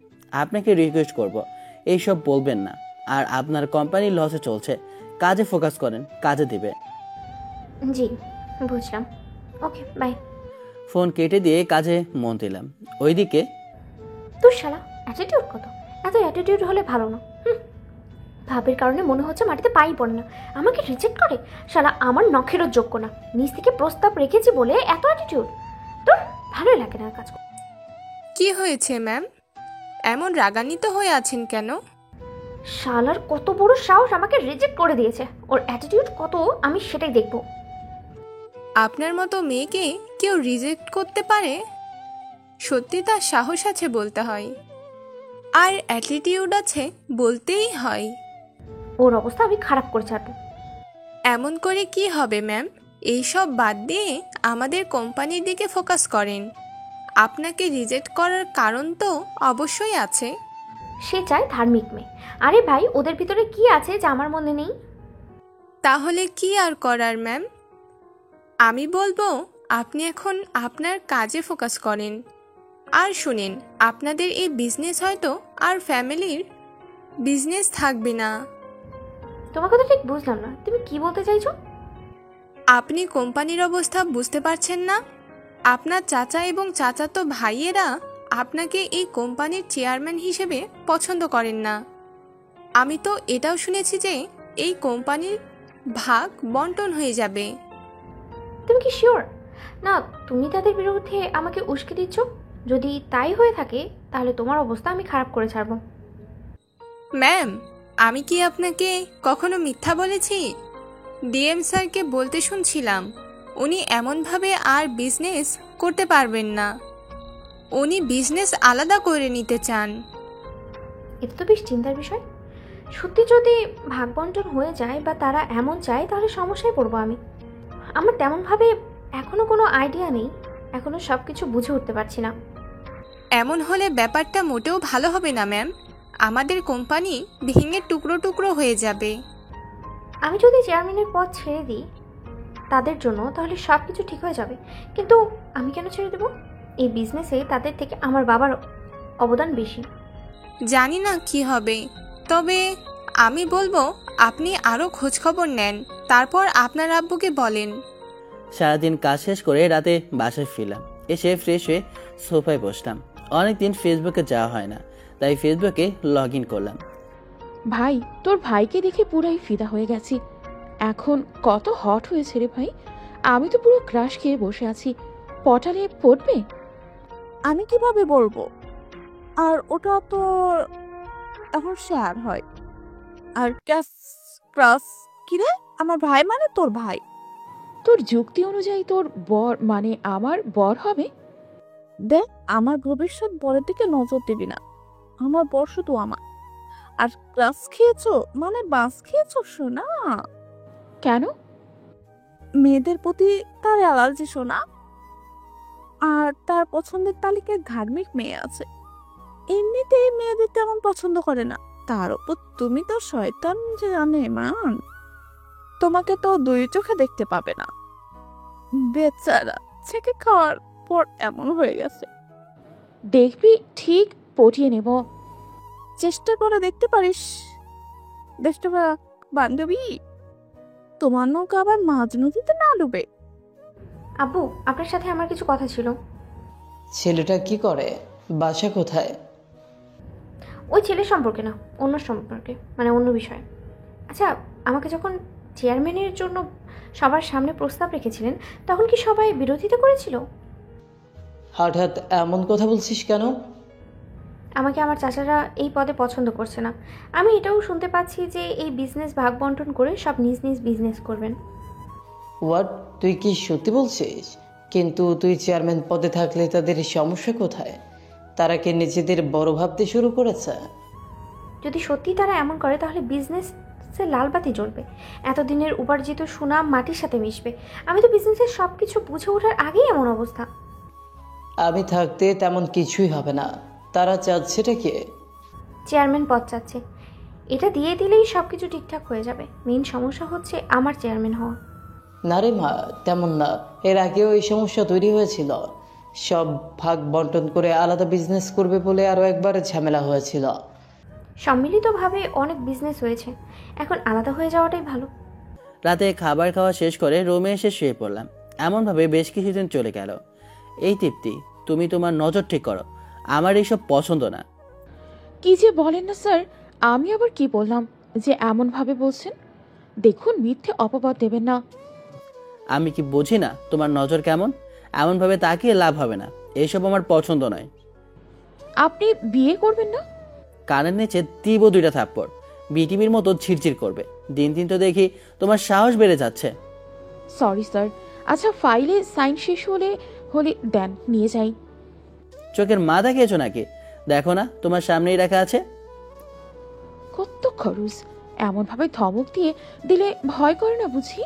আপনাকে রিকোয়েস্ট করব, এইসব বলবেন না। আর আপনার কোম্পানি লসে চলছে, কাজে ফোকাস করেন, কাজে দিবে। জি বুঝলাম, ওকে বাই। ফোন কেটে দিয়ে কাজে মন দিলাম। ওইদিকে তোর শালা অ্যাটিটিউড কত! এত অ্যাটিটিউড হলে ভালো না। ভাবের কারণে মনে হচ্ছে মাটিতে পাই পড়ে না, আমাকে রিজেক্ট করে। শালা আমার নখেরও যোগ্য না, নিজ থেকে প্রস্তাব রেখেছি বলে এত অ্যাটিটিউড। তোর ভালোই লাগে না কাজ করতে। কি হয়েছে ম্যাম, এমন রাগান্বিত হয়ে আছেন কেন? শালার কত বড় সাহস আমাকে রিজেক্ট করে দিয়েছে, ওর অ্যাটিটিউড কত আমি সেটাই দেখব। আপনার মতো মেয়েকে কেউ রিজেক্ট করতে পারে? সত্যি তার সাহস আছে বলতে হয়, আর অ্যাটিটিউড আছে বলতেই হয়। ওর অবস্থা আমি খারাপ করে ছাড়বো। এমন করে কি হবে ম্যাম? এইসব বাদ দিয়ে আমাদের কোম্পানির দিকে ফোকাস করেন। আপনাকে রিজেক্ট করার কারণ তো অবশ্যই আছে। সে চায় ধার্মিক মেয়ে। আরে ভাই, ওদের ভিতরে কি আছে যা আমার মনে নেই? তাহলে কি আর করার ম্যাম? আমি বলবো আপনি এখন আপনার কাজে ফোকাস করেন। আর শুনেন, আপনাদের এই বিজনেস হয়তো আর ফ্যামিলির বিজনেস থাকবে না। তোমার কথা ঠিক বুঝলাম না, তুমি কি বলতে চাইছো? আপনি কোম্পানির অবস্থা বুঝতে পারছেন না? আপনার চাচা এবং চাচাতো ভাইয়েরা আপনাকে এই কোম্পানির চেয়ারম্যান হিসেবে পছন্দ করেন না। আমি তো এটাও শুনেছি যে এই কোম্পানির ভাগ বন্টন হয়ে যাবে। তুমি কি শিওর? না, তুমি তাদের বিরুদ্ধে আমাকে উস্কে দিচ্ছ। যদি তাই হয়ে থাকে তাহলে তোমার অবস্থা আমি খারাপ করে ছাড়বো। ম্যাম, আমি কি আপনাকে কখনো মিথ্যা বলেছি? ডিএম স্যারকে বলতে শুনছিলাম উনি এমনভাবে আর বিজনেস করতে পারবেন না। উনি বিজনেস আলাদা করে নিতে চান। এটা তো বেশ চিন্তার বিষয়। সত্যি যদি ভাগ বন্টন হয়ে যায় বা তারা এমন চায় তাহলে সমস্যায় পড়বো আমি। আমার তেমনভাবে এখনও কোনো আইডিয়া নেই, এখনও সব কিছু বুঝে উঠতে পারছি না। এমন হলে ব্যাপারটা মোটেও ভালো হবে না ম্যাম। আমাদের কোম্পানি ভেঙে টুকরো টুকরো হয়ে যাবে। আমি যদি চেয়ারম্যানের পদ ছেড়ে দিই তাদের জন্য, তাহলে সব কিছু ঠিক হয়ে যাবে। কিন্তু আমি কেন ছেড়ে দেবো? এই বিজনেসে তাদের থেকে আমার বাবার অবদান বেশি। জানি না কি হবে, তবে আমি বলবো আপনি আরও খোঁজখবর নেন, তারপর আপনার আব্বুকে বলেন। সারাদিন কাজ শেষ করে রাতে বাসায় ফিরলাম। এসে ফ্রেশ হয়ে সোফায় বসলাম। অনেকদিন ফেসবুকে যাওয়া হয় না, তাই ফেসবুকে লগ ইন করলাম। ভাই, তোর ভাইকে দেখে পুরাই ফিদা হয়ে গেছি। এখন কত হট হয়েছে রে ভাই। আমি তো পুরো ক্রাশ খেয়ে বসে আছি। পটালে পড়বে? আমি কিভাবে বলবো? আর ওটা তো এখন শেয়ার হয়। আর ক্রাস কিরে? আমার ভাই মানে তোর ভাই। তোর যুক্তি অনুযায়ী তোর বর মানে আমার বর হবে? দেখ, আমার ভবিষ্যৎ বরের দিকে নজর দিবি না। আমার বর শুধু আমার। আর ক্রাস খেয়েছো মানে বাস খেয়েছো শোনা। কেন? মেয়েদের প্রতি তার অ্যালার্জি শোনা। আর তার পছন্দের তালিকায় ধার্মিক মেয়ে আছে। এমনিতেই মেয়েদের তেমন পছন্দ করে না, তার উপর তুমি তো শয়তান যে জানে মান। তোমাকে তো দুই চোখে দেখতে পাবে না। বেচারা ছেকে খাওয়ার পর এমন হয়ে গেছে। দেখবি ঠিক পটিয়ে নেব। চেষ্টা করে দেখতে পারিস। দেশটা বান্ধবী, তোমার নৌকা আবার মাঝ নদীতে না ডুবে। আব্বু, আপনার সাথে আমার কিছু কথা ছিল। ছেলেটা কি করে? বাসা কোথায়? ওই ছেলের সম্পর্কে না, অন্য সম্পর্কে, মানে অন্য বিষয়ে। আচ্ছা, আমাকে যখন চেয়ারম্যানের জন্য সবার সামনে প্রস্তাব রেখেছিলেন, তখন কি সবাই বিরোধিতা করেছিল? হঠাৎ এমন কথা বলছিস কেন? আমাকে আমার চাচারা এই পদে পছন্দ করছে না। আমি এটাও শুনতে পাচ্ছি যে এই বিজনেস ভাগ বন্টন করে সব নিজ নিজ বিজনেস করবেন। হোয়াট? তুই কি সত্যি বলছিস? কিন্তু তুই চেয়ারম্যান পদে থাকলে তাদের সমস্যা কোথায়? তারা কি নিজেদের বড় ভাবতে শুরু করেছে? যদি সত্যি তারা এমন করে তাহলে বিজনেসে লালবাতি জ্বলবে। এতদিনের উপার্জিত সুনাম মাটির সাথে মিশবে। আমি তো বিজনেসের সব কিছু বুঝে ওঠার আগেই এমন অবস্থা। আমি থাকতে তেমন কিছুই হবে না। তারা চাচ্ছেটা কি? চেয়ারম্যান পদ চাচ্ছে। এটা দিয়ে দিলেই সব কিছু ঠিকঠাক হয়ে যাবে। মেইন সমস্যা হচ্ছে আমার চেয়ারম্যান হওয়া। না রে মা, তেমন না। এর আগেও এই সমস্যা তৈরি হয়েছিল। সব ভাগ বন্টন করে আলাদা বিজনেস করবে বলে আরও একবার ঝামেলা হয়েছিল। সম্মিলিতভাবে অনেক বিজনেস হয়েছে, এখন আলাদা হয়ে যাওয়াটাই ভালো। রাতে খাবার খাওয়া শেষ করে রুমে এসে শুয়ে পড়লাম। এমনভাবে বেশ কিছুদিন চলে গেল। এই তৃপ্তি, তুমি তোমার নজর ঠিক করো, আমার এইসব পছন্দ না। কি যে বলেন না স্যার, আমি আবার কি বললাম যে এমনভাবে বলছেন? দেখুন, মিথ্যে অপবাদ দেবেন না। আমি কি বুঝি না তোমার নজর কেমন? এমনভাবে তাকিয়ে লাভ হবে না, এইসব আমার পছন্দ নয়। আপনি বিয়ে করবেন না? কানের নিচে তীব্র 2টা থাপ্পড়, বিটিভির মতো ঝিরঝির করবে। দিন দিন তো দেখি তোমার সাহস বেড়ে যাচ্ছে। Sorry sir. আচ্ছা, ফাইলে সাইন শেষ হলে দেন, নিয়ে যাই। চোখের মাথা খেয়েছো নাকি? দেখো না তোমার সামনেই রাখা আছে। কত খরচ! এমনভাবে ধমক দিয়ে দিলে ভয় করে না বুঝি?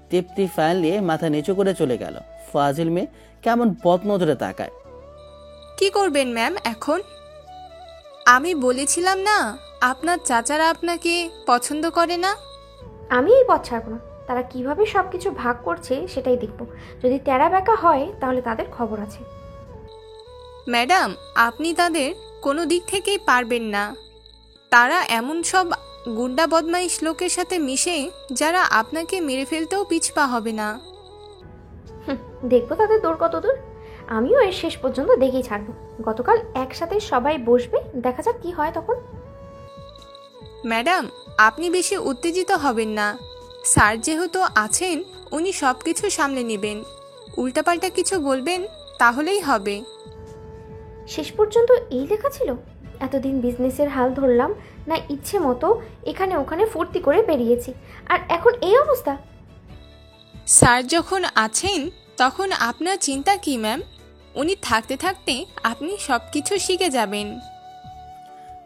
তৃপ্তি ফাইল নিয়ে মাথা নিচু করে চলে গেল। ফাজিল মেয়ে কেমন বদনজরে তাকায়। কি করবেন ম্যাম এখন? আমি বলেছিলাম না আপনার চাচারা আপনাকে পছন্দ করে না। আমি এই পথ ছাড়ব না। তারা কিভাবে সব কিছু ভাগ করছে সেটাই দেখব। যদি তেরা বেঁকা হয় তাহলে তাদের খবর আছে। ম্যাডাম, আপনি তাদের কোনো দিক থেকেই পারবেন না। তারা এমন সব গুন্ডা বদমাইশ লোকের সাথে মিশে যারা আপনাকে মেরে ফেলতেও পিছপা হবে না। দেখবো তাদের দৌড় কত দূর। আমিও এর শেষ পর্যন্ত দেখেই ছাড়বো। গতকাল একসাথে সবাই বসবে, দেখা যাক কি হয় তখন। ম্যাডাম, আপনি বেশি উত্তেজিত হবেন না। স্যার যেহেতু আছেন, উনি সব কিছু সামলে নেবেন। উল্টাপাল্টা কিছু বলবেন তাহলেই হবে। শেষ পর্যন্ত এই লেখা ছিল? এতদিন বিজনেসের হাল ধরলাম না, ইচ্ছে মতো এখানে ওখানে ফুর্তি করে বেরিয়েছি, আর এখন এই অবস্থা। স্যার যখন আছেন তখন আপনার চিন্তা কি ম্যাম? উনি থাকতে থাকতে আপনি সব কিছু শিখে যাবেন।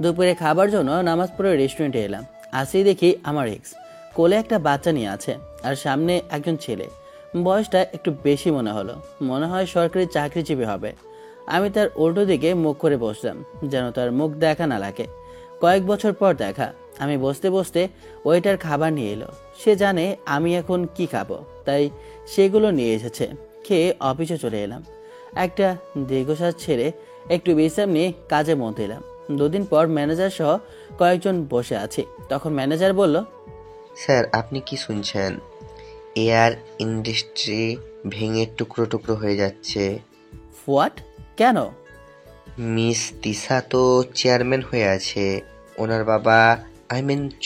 দুপুরে খাবার জন্য নামাজ পড়ে রেস্টুরেন্টে এলাম। আসেই দেখি আমার এক্স কোলে একটা বাচ্চা নিয়ে আছে, আর সামনে একজন ছেলে। বয়সটা একটু বেশি মনে হয় সরকারি চাকরিজীবী হবে। আমি তার উল্টো দিকে মুখ করে বসলাম, যেন তার মুখ দেখা না লাগে। কয়েক বছর পর দেখা। আমি বসতে বসতে ওয়েটার খাবার নিয়ে এলো। সে জানে আমি এখন কি খাবো, তাই সেগুলো নিয়ে এসেছে। খেয়ে অফিসে চলে এলাম। একটা দীর্ঘশ্বাস ছেড়ে একটু বিশ্রাম নিয়ে কাজে মন দিলাম। 2 দিন পর ম্যানেজার সহ কয়েকজন বসে আছি। তখন ম্যানেজার বলল, স্যার, আপনি কি শুনছেন? এয়ার ইন্ডাস্ট্রি ভেঙে টুকরো টুকরো হয়ে যাচ্ছে। হোয়াট? কেন? মিস তিশা তো চেয়ারম্যান হয়ে আছে। ওনার বাবা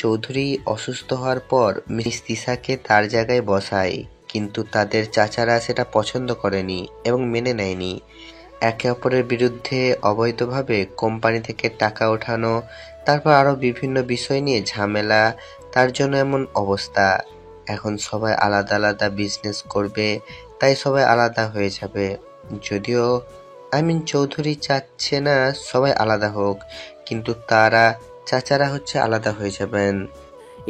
চৌধুরী অসুস্থ হওয়ার পর মিস তিশাকে তার জায়গায় বসায়, কিন্তু তাদের চাচারা সেটা পছন্দ করেনি এবং মেনে নেয়নি। একে অপরের বিরুদ্ধে অবৈধভাবে কোম্পানি থেকে টাকা ওঠানো, তারপর আরও বিভিন্ন বিষয় নিয়ে ঝামেলা, তার জন্য এমন অবস্থা। এখন সবাই আলাদা আলাদা বিজনেস করবে, তাই সবাই আলাদা হয়ে যাবে। যদিও চৌধুরী চাচ্ছে না সবাই আলাদা হোক, কিন্তু তারা চাচারা হচ্ছে আলাদা হয়ে যাবেন।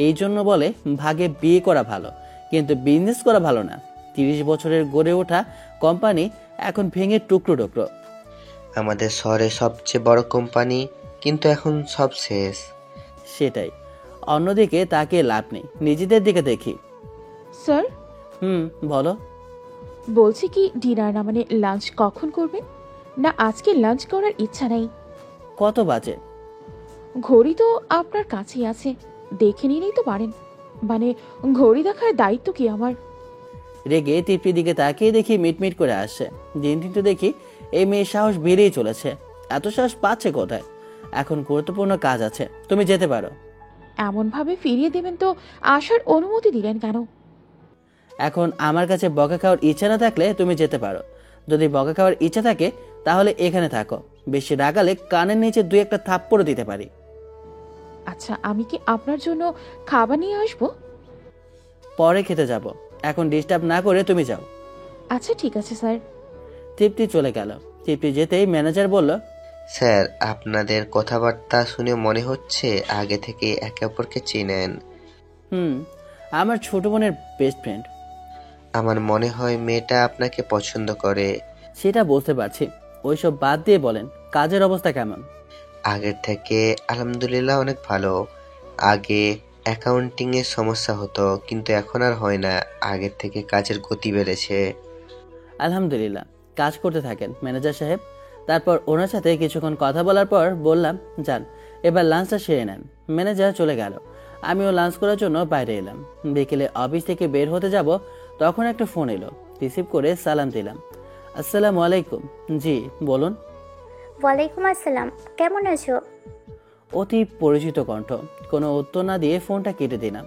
এই জন্য বলে ভাগে বিয়ে করা ভালো, কিন্তু বিজনেস করা ভালো না। 30 বছরের গড়ে ওঠা কোম্পানি এখন ভেঙে টুকরো টুকরো। আমাদের শহরে সবচেয়ে বড় কোম্পানি, কিন্তু এখন সব শেষ। সেটাই, অন্যদিকে তাকে লাভ নেই, নিজেদের দিকে দেখি। স্যার, বলো। বলছি কি ডিনার না মানে লাঞ্চ কখন করবেন? না আজকে লাঞ্চ করার ইচ্ছা নেই। কত বাজে? ঘড়ি তো আপনার কাছেই আছে, দেখে নিলেই তো পারেন। মানে ঘড়ি দেখার দায়িত্ব কি আমার? রেগে তৃপ্তির দিকে তাকিয়ে দেখি মিটমিট করে আসছে। দিন দিন তো দেখি এই মেয়ের সাহস বেড়েই চলেছে। এত সাহস পাচ্ছে কোথায়? এখন গুরুত্বপূর্ণ কাজ আছে, তুমি যেতে পারো। এমনভাবে ফিরিয়ে দেবেন তো আসার অনুমতি দিলেন কেন? এখন আমার কাছে বকা খাওয়ার ইচ্ছা না থাকলে তুমি যেতে পারো। যদি বকা খাওয়ার ইচ্ছা থাকে তাহলে এখানে থাকো। বেশি রাগালে কানের নিচে 2-1 থাপ্পড় দিতে পারি। আচ্ছা, আমি কি আপনার জন্য খাবার নিয়ে আসবো? পরে খেতে যাব, এখন ডিস্টার্ব না করে তুমি যাও। আচ্ছা ঠিক আছে স্যার। তৃপ্তি চলে গেল। তৃপ্তি যেতেই ম্যানেজার বলল, স্যার, আপনাদের কথাবার্তা শুনে মনে হচ্ছে আগে থেকে একে অপরকে চেনেন। আমার ছোট বোনের বেস্ট ফ্রেন্ড। আমার মনে হয় মেয়েটা আপনাকে পছন্দ করে। সেটা বলতে পারছি, ওইসব বাদ দিয়ে বলেন কাজের অবস্থা কেমন? আগের থেকে আলহামদুলিল্লাহ অনেক ভালো। আগে অ্যাকাউন্টিং এর সমস্যা হতো, কিন্তু এখন আর হয় না। আগের থেকে কাজের গতি বেড়েছে। আলহামদুলিল্লাহ, কাজ করতে থাকেন ম্যানেজার সাহেব। তারপর ওনার সাথে কিছুক্ষণ কথা বলার পর বললাম, যান এবার লাঞ্চটা সেরে নেন। ম্যানেজার চলে গেল। আমিও লাঞ্চ করার জন্য বাইরে এলাম। বিকেলে অফিস থেকে বের হতে যাব, তখন একটা ফোন এলো। রিসিভ করে সালাম দিলাম। আসসালামু আলাইকুম। জি বলুন। ওয়ালাইকুম আসসালাম, কেমন আছো? অতি পরিচিত কণ্ঠ। কোনো উত্তর না দিয়ে ফোনটা কেটে দিলাম।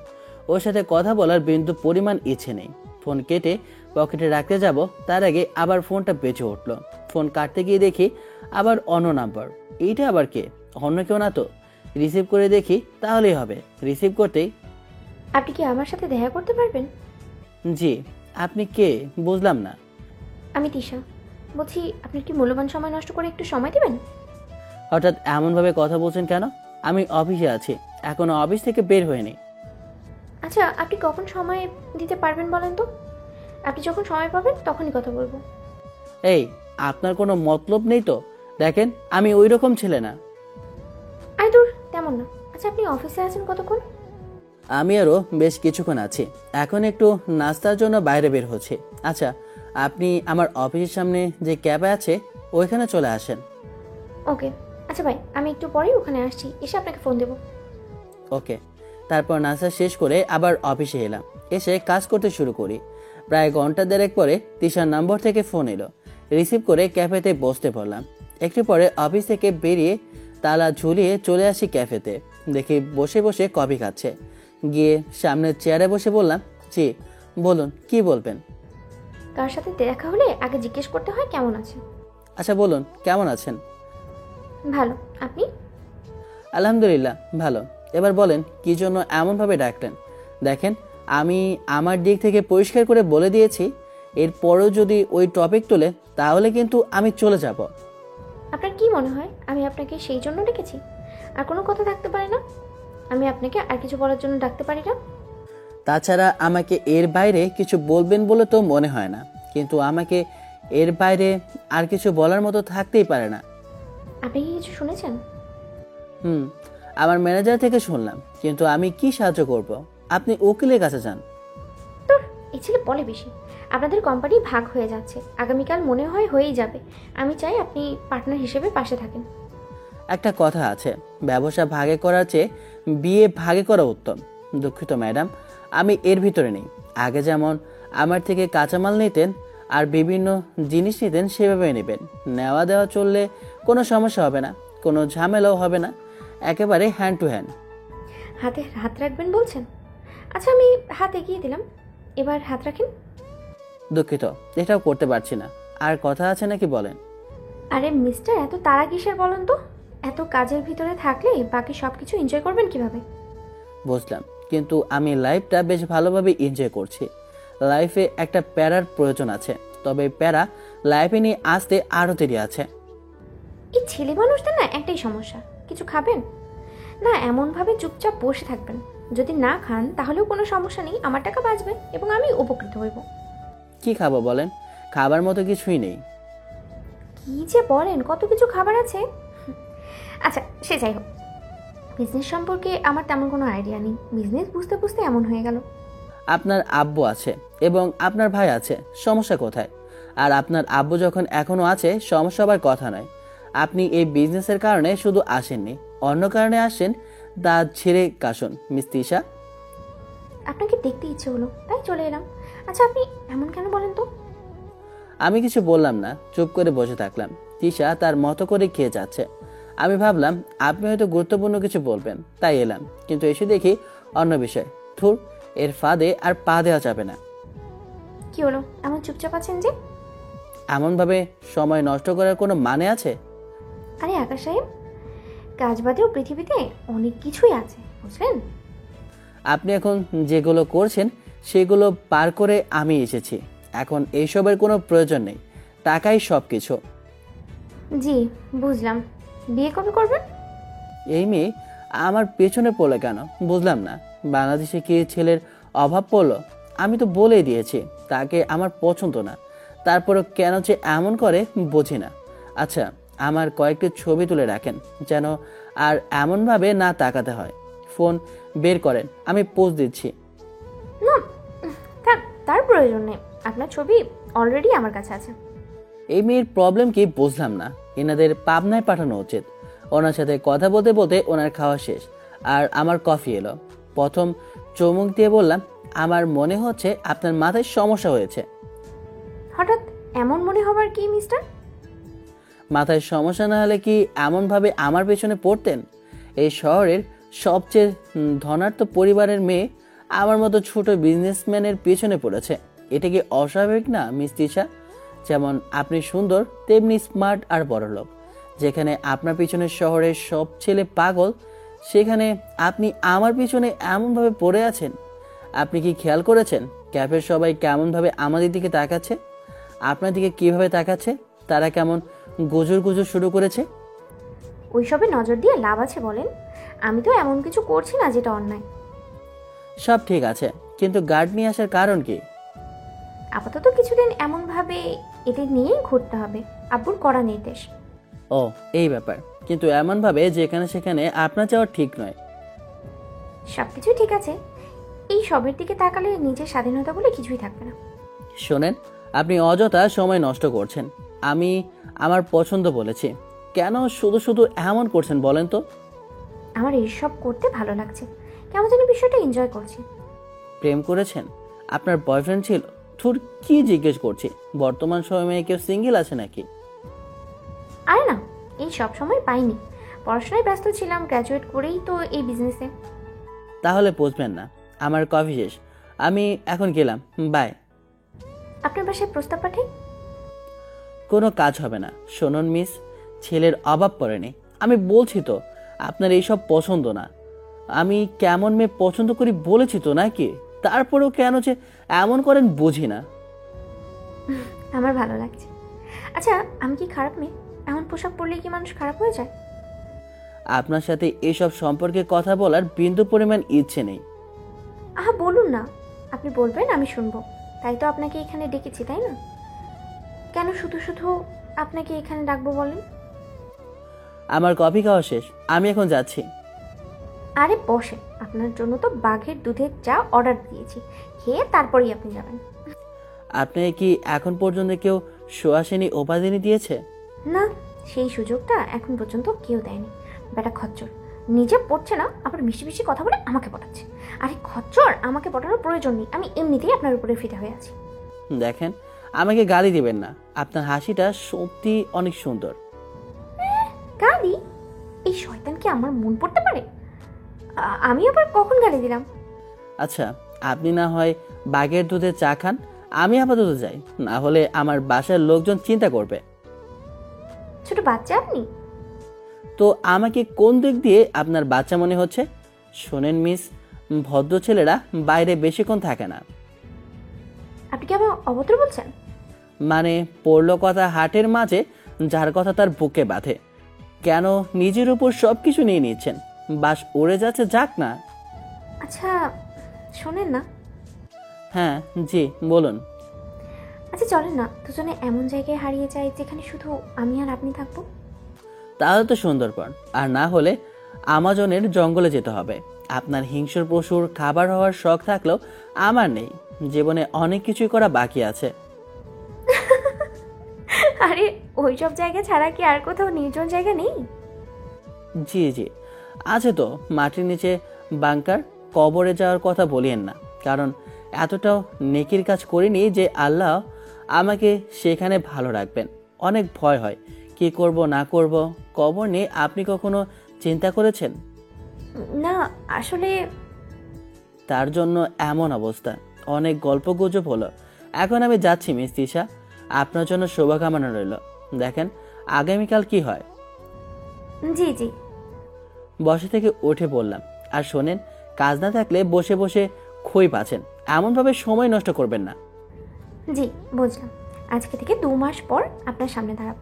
ওর সাথে কথা বলার বিন্দু পরিমাণ ইচ্ছে নেই। ফোন কেটে পকেটে রাখতে যাব, তার আগে আবার ফোনটা বেঁচে উঠলো। ফোন কাটতে গিয়ে দেখি আবার অন্য নাম্বার। এইটা আবার কে? অন্য কেউ না তো। রিসিভ করে দেখি তাহলেই হবে। রিসিভ করতেই, আপনি কি আমার সাথে দেখা করতে পারবেন? জি, আপনি কে বুঝলাম না। আমি তিশা বলছি, আপনি কি মূল্যবান সময় নষ্ট করে একটু সময় দেবেন? হঠাৎ এমনভাবে কথা বলছেন কেন? আমি অফিসে আছি, এখনো অফিস থেকে বের হয়নি। আচ্ছা, আপনি কখন সময় দিতে পারবেন বলেন তো? আপনি যখন সময় পাবেন তখনই কথা বলবো। এই, আপনার কোনো মতলব নেই তো? দেখেন আমি ওই রকম ছেলে না। আরে দূর, তেমন না। আচ্ছা, আপনি অফিসে আছেন কতক্ষণ? আমি আরও বেশ কিছুক্ষণ আছি। এখন একটু নাস্তার জন্য বাইরে বের হচ্ছে। আচ্ছা, আপনি আমার অফিসের সামনে যে ক্যাবে আছে ওইখানে চলে আসেন। ওকে। আচ্ছা ভাই, আমি একটু পরেই ওখানে আসছি, এসে আপনাকে ফোন দেবো। ওকে। তারপর নাস্তা শেষ করে আবার অফিসে এলাম। এসে কাজ করতে শুরু করি। প্রায় ঘন্টা দেড়েক পরে তিশার নম্বর থেকে ফোন এলো। রিসিভ করে ক্যাফেতে বসতে পড়লাম। একটু পরে অফিস থেকে বেরিয়ে তালা ঝুলিয়ে চলে আসি ক্যাফেতে। দেখি বসে বসে কফি খাচ্ছে। গিয়ে সামনের চেয়ারে বসে বললাম, জি বলুন, কি বলবেন? কার সাথে দেখা হলে আগে জিজ্ঞেস করতে হয় কেমন আছেন। আচ্ছা বলুন, কেমন আছেন? ভালো, আপনি? আলহামদুলিল্লাহ ভালো। এবার বলেন কি জন্য এমনভাবে ডাকলেন? দেখেন, আমি আমার দিক থেকে পরিষ্কার করে বলে দিয়েছি, এরপরেও যদি ওই টপিক তোলে তাহলে কিন্তু আমি চলে যাব। আপনার কি মনে হয় আমি আপনাকে সেই জন্য ডেকেছি? আর কোনো কথা থাকতে পারে না? আমি আপনাকে আর কিছু বলার জন্য ডাকতে পারি না? তাছাড়া আমাকে এর বাইরে কিছু বলবেন বলে তো মনে হয় না, কিন্তু আমাকে এর বাইরে আর কিছু বলার মতো থাকতেই পারে না। আপনি কি কিছু শুনেছেন? আমার ম্যানেজার থেকে শুনলাম, কিন্তু আমি কি সাহায্য করব? আপনি উকিলের কাছে যান। তো এই ছেলে বলে বেশি। আপনাদের কোম্পানি ভাগ হয়ে যাচ্ছে, আগামীকাল মনে হয় হয়েই যাবে। আমি চাই আপনি পার্টনার হিসেবে পাশে থাকেন। একটা কথা আছে, ব্যবসা ভাগে করার চেয়ে বিয়ে ভাগে করা উত্তম। দুঃখিত ম্যাডাম, আমি এর ভিতরে নেই। আগে যেমন আমার থেকে কাঁচামাল নিতেন, আর বিভিন্ন জিনিস নিতেন সেভাবে নেবেন। নেওয়া দেওয়া চললে কোনো সমস্যা হবে না, কোনো ঝামেলাও হবে না, একেবারে হ্যান্ড টু হ্যান্ড। হাতে হাত রাখবেন বলছেন? আচ্ছা, আমি হাত এগিয়ে দিলাম, এবার হাত রাখেন। দুঃখিত, এটাও করতে পারছি না। আর কথা আছে নাকি বলেন? আরে মিস্টার, এত তাড়া কিসের বলেন তো? এত কাজের ভিতরে থাকলে বাকি সব কিছু এনজয় করবেন কিভাবে? বুঝলাম, কিন্তু আমি লাইফটা বেশ ভালোভাবে এনজয় করছি। লাইফে একটা প্যারার প্রয়োজন আছে, তবে প্যারা লাইফে নিয়ে আসতে আরও দেরি আছে। এই ছেলে মানুষদের না একটাই সমস্যা, কিছু খাবেন না এমনভাবে চুপচাপ বসে থাকবেন। যদি না খান তাহলেও কোনো সমস্যা নেই, আমার টাকা বাঁচবে এবং আমি উপকৃত হইব। কি খাবো বলেন? খাবার মতো কিছুই নেই। কি যে বলেন, কত কিছু খাবার আছে। আচ্ছা, সে যাই হোক, বিজনেস সম্পর্কে আমার তেমন কোনো আইডিয়া নেই। বিজনেস বুঝতে বুঝতে এমন হয়ে গেল। আপনার আব্বু আছে এবং আপনার ভাই আছে, সমস্যা কোথায়? আর আপনার আব্বু যখন এখনো আছে, সমস্যা হবার কথা নয়। আপনি এই বিজনেসের কারণে শুধু আসেননি, অন্য কারণে আসেন, দাঁত ছিঁড়ে কাশুন মিস তিশা। আপনাকে দেখতে ইচ্ছে হলো তাই চলে এলাম। আচ্ছা, আপনি এমন কেন বলেন তো? আমি কিছু বললাম না, চুপ করে বসে থাকলাম। তিশা তার মতো করে খেয়ে যাচ্ছে। আমি ভাবলাম আপনি হয়তো গুরুত্বপূর্ণ কিছু বলবেন, তাই এলাম, কিন্তু এসে দেখি অন্য বিষয়। থুর, এর ফাঁদে আর পা দেওয়া যাবে না। কি হলো, এমন চুপচাপ আছেন যে? এমনভাবে সময় নষ্ট করার কোনো মানে আছে? আরে আকাশ সাহেব, কাজ বাদেও পৃথিবীতে অনেক কিছুই আছে, বুঝলেন? আপনি এখন যেগুলো করছেন সেগুলো পার করে আমি এসেছি। এখন এইসবের কোনো প্রয়োজন নেই, টাকাই সব কিছু। জি বুঝলাম। বিয়ে কবে করবেন? এই মেয়ে আমার পেছনে পড়লো কেন বুঝলাম না। বাংলাদেশে কি ছেলের অভাব পড়লো? আমি তো বলেই দিয়েছি তাকে আমার পছন্দ না, তারপরও কেন যে এমন করে বুঝি না। আচ্ছা, আমার কয়েকটি ছবি তুলে রাখেন যেন আর এমনভাবে না তাকাতে হয়। ফোন বের করেন, আমি পোজ দিচ্ছি। না থাক, তার প্রয়োজন নেই, আপনার ছবি অলরেডি আমার কাছে আছে। এই মেয়ের প্রবলেম কি বুঝলাম না। এনাদের পাবনায় পাঠানো উচিত। ওনার সাথে কথা বলতে বলতে ওনার খাওয়া শেষ আর আমার কফি এলো। প্রথম চুমুক দিয়ে বললাম, আমার মনে হচ্ছে আপনার মাথায় সমস্যা হয়েছে। হঠাৎ এমন মনে হবার কি মিস্টার? মাথায় সমস্যা না হলে কি এমনভাবে আমার পেছনে পড়তেন? এই শহরের সবচেয়ে ধনাঢ্য পরিবারের মেয়ে আমার মতো ছোট বিজনেসম্যানের পেছনে পড়েছে। এটা কি অস্বাভাবিক না মিস তিশা? যেমন আপনি সুন্দর, তেমনি স্মার্ট আর বড়লোক। যেখানে আপনার পিছনে শহরের সব ছেলে পাগল, সেখানে আপনি আমার পিছনে এমনভাবে পড়ে আছেন। আপনি কি খেয়াল করেছেন ক্যাফের সবাই কেমনভাবে আমাদের দিকে তাকাচ্ছে? আপনার দিকে কিভাবে তাকাচ্ছে? তারা কেমন গুজুর গুজুর শুরু করেছে? ওইসবে নজর দিয়ে লাভ আছে বলেন? আমি তো এমন কিছু করছি না যেটা অন্যায়। সব ঠিক আছে, কিন্তু গার্ড নিয়ে আসার কারণ কি? আপাতত কিছুদিন এমনভাবে এদের নিয়েই ঘুরতে হবে, আব্বুর কড়া নির্দেশ। ও এই ব্যাপার, কিন্তু এমনভাবে যেখানে সেখানে আপনার যাওয়া ঠিক নয়। সব কিছুই ঠিক আছে, এই সবের দিকে তাকালে নিজের স্বাধীনতা বলে কিছুই থাকবে না। শোনেন, আপনি অযথা সময় নষ্ট করছেন। আমি আমার পছন্দ বলেছি, কেন শুধু শুধু এমন করছেন বলেন তো? আমার এইসব করতে ভালো লাগছে, কেমন জানি বিষয়টা এনজয় করছি। প্রেম করেছেন? আপনার বয়ফ্রেন্ড ছিল? থুর, কি জিজ্ঞেস করছি? বর্তমান সময়ে কেউ সিঙ্গেল আছে নাকি? আরে না, এই সব সময় পাইনি, পড়াশোনায় ব্যস্ত ছিলাম, গ্র্যাজুয়েট করেই তো এই বিজনেসে। তাহলে বুঝবেন না। আমার কফি শেষ, আমি এখন গেলাম, বাই। আপনার বাসায় প্রস্তাব পাঠাই? কোনো কাজ হবে না। শুনুন মিস, ছেলের অভাব পড়েনি। আমি বলছি তো আপনার এইসব পছন্দ না। আমি কেমন মেয়ে পছন্দ করি বলেছি তো নাকি? তারপরেও কেন যে এমন করেন বুঝি না। আমার ভালো লাগছে। আচ্ছা, আমি কি খারাপ মেয়ে? এমন পোশাক পরলে কি মানুষ খারাপ হয়ে যায়? আপনার সাথে এইসব সম্পর্কে কথা বলার বিন্দু পরিমাণ ইচ্ছে নেই। আহা বলুন না, আপনি বলবেন আমি শুনবো, তাই তো আপনাকে এখানে ডেকেছি, তাই না? কেন শুধু শুধু আপনাকে এখানে ডাকবো বলেন? আমার কফি খাওয়া শেষ, আমি এখন যাচ্ছি। আরে বসে, আপনার জন্য তো বাঘের দুধের চা অর্ডার দিয়েছি, খেয়ে তারপরেই আপনি যাবেন। আপনি কি এখন পর্যন্ত কেউ সুহাসিনী উপাধিনী দিয়েছে? না, সেই সুযোগটা এখন পর্যন্ত কেউ দেয়নি। বেটা খচ্চর, নিজে পড়ছে না, আবার মিশি মিশি কথা বলে আমাকে পটাচ্ছে। আরে খচ্চর, আমাকে পটানোর প্রয়োজন নেই, আমি এমনিতেই আপনার উপরে ফিদা হয়ে আছি। দেখেন, আমাকে গালি দিবেন না, আপনার হাসিটা সত্যি অনেক সুন্দর। গালি? এই শয়তান কি আমার মন পড়তে পারে? আমি আবার কখন গালি দিলাম? আচ্ছা, আপনি না হয় বাঘের দুধে চা খান, আমি আপাতত যাই, না হলে আমার বাসার লোকজন চিন্তা করবে। ছোট বাচ্চা আপনি? তো আমাকে কোন দিক দিয়ে আপনার বাচ্চা মনে হচ্ছে? শোনেন মিস, ভদ্র ছেলেরা বাইরে বেশিক্ষণ থাকে না। আপনি কি আবার অভদ্র বলছেন? মানে পড়লো কথা হাটের মাঝে, যার কথা তার বুকে বাঁধে। কেন নিজের উপর সব কিছু নিয়ে নিচ্ছেন? বাস উড়ে যাচ্ছে, যাক না। আচ্ছা শোনেন না। হ্যাঁ জি বলুন। আচ্ছা চলেন না দুজনে এমন জায়গায় হারিয়ে যাই যেখানে শুধু আমি আর আপনি থাকবো। তাহলে তো সুন্দরবন, আর না হলে আমাজনের জঙ্গলে যেতে হবে। আপনার হিংস্র পশুর খাবার হওয়ার শখ থাকলেও আমার নেই। জীবনে অনেক কিছুই করা বাকি আছে। আরে ওইসব জায়গা ছাড়া কি আর কোথাও নির্জন জায়গা নেই? জি জি আছে তো, মাটির নিচে বাংকার। কবরে যাওয়ার কথা বলিয়েন না, কারণ এতটাও নেকির কাজ করিনি যে আল্লাহ আমাকে সেখানে ভালো রাখবেন। অনেক ভয় হয়, কি করব না করব। কবর নিয়ে আপনি কখনো চিন্তা করেছেন? না আসলে তার জন্য এমন অবস্থা। অনেক গল্প গুজব হলো, এখন আমি যাচ্ছি মিস তিশা। আপনার জন্য শুভকামনা রইল। দেখেন আগামীকাল কি হয়। জি জি। বসে থেকে উঠে বললাম, আর শোনেন, কাজ না থাকলে বসে বসে খই পাচ্ছেন, এমনভাবে সময় নষ্ট করবেন না। জি বুঝলাম, আজকে থেকে 2 মাস পর আপনার সামনে দাঁড়াবো।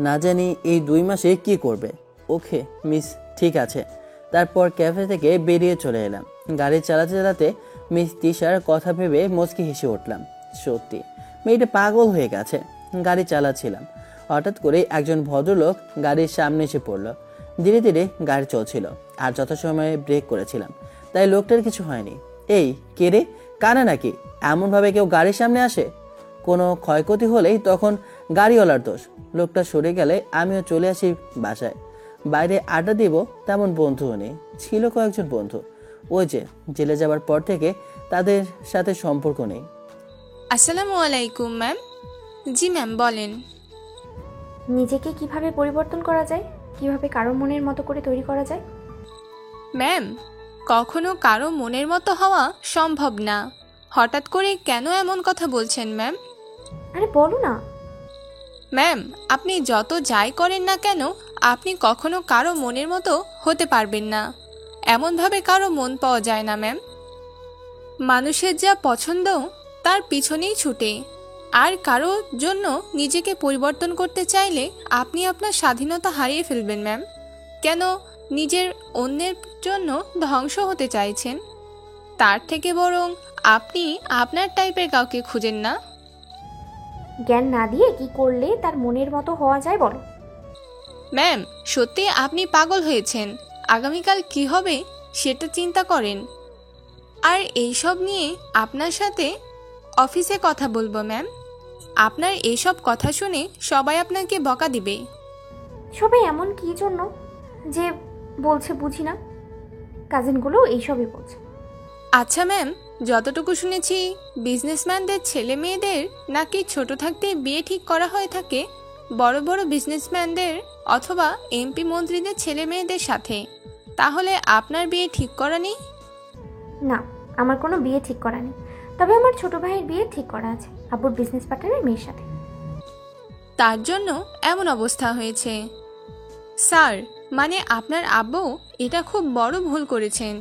না জানি এই 2 মাসে কি করবে। ওকে মিস, ঠিক আছে। তারপর ক্যাফে থেকে বেরিয়ে চলে এলাম। গাড়ি চালাতে চালাতে মিস তিশার কথা ভেবে মুচকি হেসে উঠলাম। সত্যি মেয়েটা পাগল হয়ে গেছে। গাড়ি চালাচ্ছিলাম, হঠাৎ করে একজন ভদ্রলোক গাড়ির সামনে এসে পড়লো। ধীরে ধীরে গাড়ি চলছিল, আর যথাসময়ে ব্রেক করেছিলাম, তাই লোকটার কিছু হয়নি। এই কে রে, কানা নাকি? এমনভাবে কেউ গাড়ির সামনে আসে? কোনো ক্ষয়ক্ষতি হলেই তখন গাড়িওয়ালার দোষ। লোকটা সরে গেলে আমিও চলে আসি বাসায়। বাইরে আড্ডা দিব তেমন বন্ধুও নেই, ছিল কয়েকজন বন্ধু, ওই যে জেলে যাবার পর থেকে তাদের সাথে সম্পর্ক নেই। আসসালামু আলাইকুম ম্যাম। জি ম্যাম বলেন। নিজেকে কিভাবে পরিবর্তন করা যায়, কিভাবে কারো মনের মতো করে তৈরি করা যায়? ম্যাম, কখনো কারো মনের মতো হওয়া সম্ভব না। হঠাৎ করে কেন এমন কথা বলছেন ম্যাম? আরে বলো না। ম্যাম, আপনি যত যাই করেন না কেন, আপনি কখনো কারো মনের মতো হতে পারবেন না। এমনভাবে কারো মন পাওয়া যায় না ম্যাম। মানুষের যা পছন্দ তার পিছনেই ছুটে, আর কারো জন্য নিজেকে পরিবর্তন করতে চাইলে আপনি আপনার স্বাধীনতা হারিয়ে ফেলবেন ম্যাম। কেন নিজের অন্যের জন্য ধ্বংস হতে চাইছেন? তার থেকে বরং আপনি আপনার টাইপের কাউকে খুঁজেন না। জ্ঞান না দিয়ে কি করলে তার মনের মতো হওয়া যায় বলো? ম্যাম, সত্যি আপনি পাগল হয়েছেন। আগামীকাল কি হবে সেটা চিন্তা করেন। আর এইসব নিয়ে আপনার সাথে অফিসে কথা বলবো ম্যাম। আপনার এইসব কথা শুনে সবাই আপনাকে বকা দিবে। সবাই এমন কি জন্য যে বলছে বুঝি না? কাজিনগুলো এইসবই বলছে। আচ্ছা ম্যাম, যতটুকু শুনেছি বিজনেসম্যানদের ছেলে মেয়েদের নাকি ছোট থাকতে বিয়ে ঠিক করা হয়ে থাকে বড় বড় বিজনেসম্যানদের অথবা এমপি মন্ত্রীদের ছেলে মেয়েদের সাথে। তাহলে আপনার বিয়ে ঠিক করা নেই? না, আমার কোনো বিয়ে ঠিক করা নেই, তবে আমার ছোট ভাইয়ের বিয়ে ঠিক করা আছে আব্বুর বিজনেস পার্টনারের মেয়ের সাথে। তার জন্য এমন অবস্থা হয়েছে। স্যার, মানে আপনার আব্বু এটা খুব বড় ভুল করেছেন।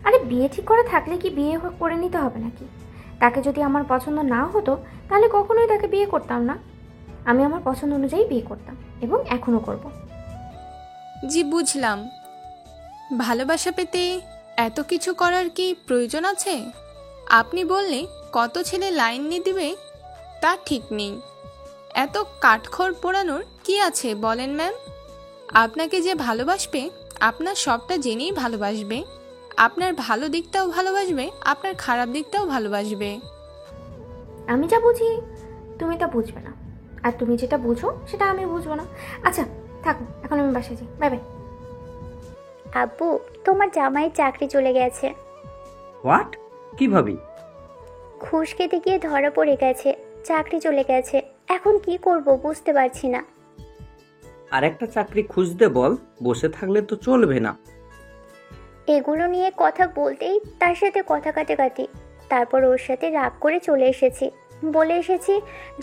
আরে বিয়ে ঠিক করা থাকলে কি বিয়ে করে নিতে হবে নাকি? তাকে যদি আমার পছন্দ না হতো তাহলে কখনোই তাকে বিয়ে করতাম না। আমি আমার পছন্দ অনুযায়ী বিয়ে করতাম এবং এখনও করব। জি বুঝলাম। ভালোবাসা পেতে এত কিছু করার কি প্রয়োজন আছে? আপনি বললে কত ছেলে লাইন নিয়ে দিবে তা ঠিক নেই। এত কাঠখড় পোড়ানোর কি আছে বলেন ম্যাম? আপনাকে যে ভালোবাসবে আপনার সবটা জেনেই ভালোবাসবে। আপনার ভালো দিকটাও ভালোবাসবে, আপনার খারাপ দিকটাও ভালোবাসবে। আমি যা বুঝি তুমি তা বুঝবে না, আর তুমি যেটা বুঝো সেটা আমি বুঝবো না। আচ্ছা থাকো, এখন আমি বাসায় যাই। Bye bye. আব্বু, তোমার জামাইয়ের চাকরি চলে গেছে। হোয়াট? কিভাবে? ঘুষ খেতে গিয়ে ধরা পড়ে গেছে, চাকরি চলে গেছে। এখন কি করব বুঝতে পারছি না। আর একটা চাকরি খুঁজতে বল, বসে থাকলে তো চলবে না। এগুলো নিয়ে কথা বলতেই তার সাথে কথা কাটাকাটি, তারপর ওর সাথে রাগ করে চলে এসেছি। বলে এসেছি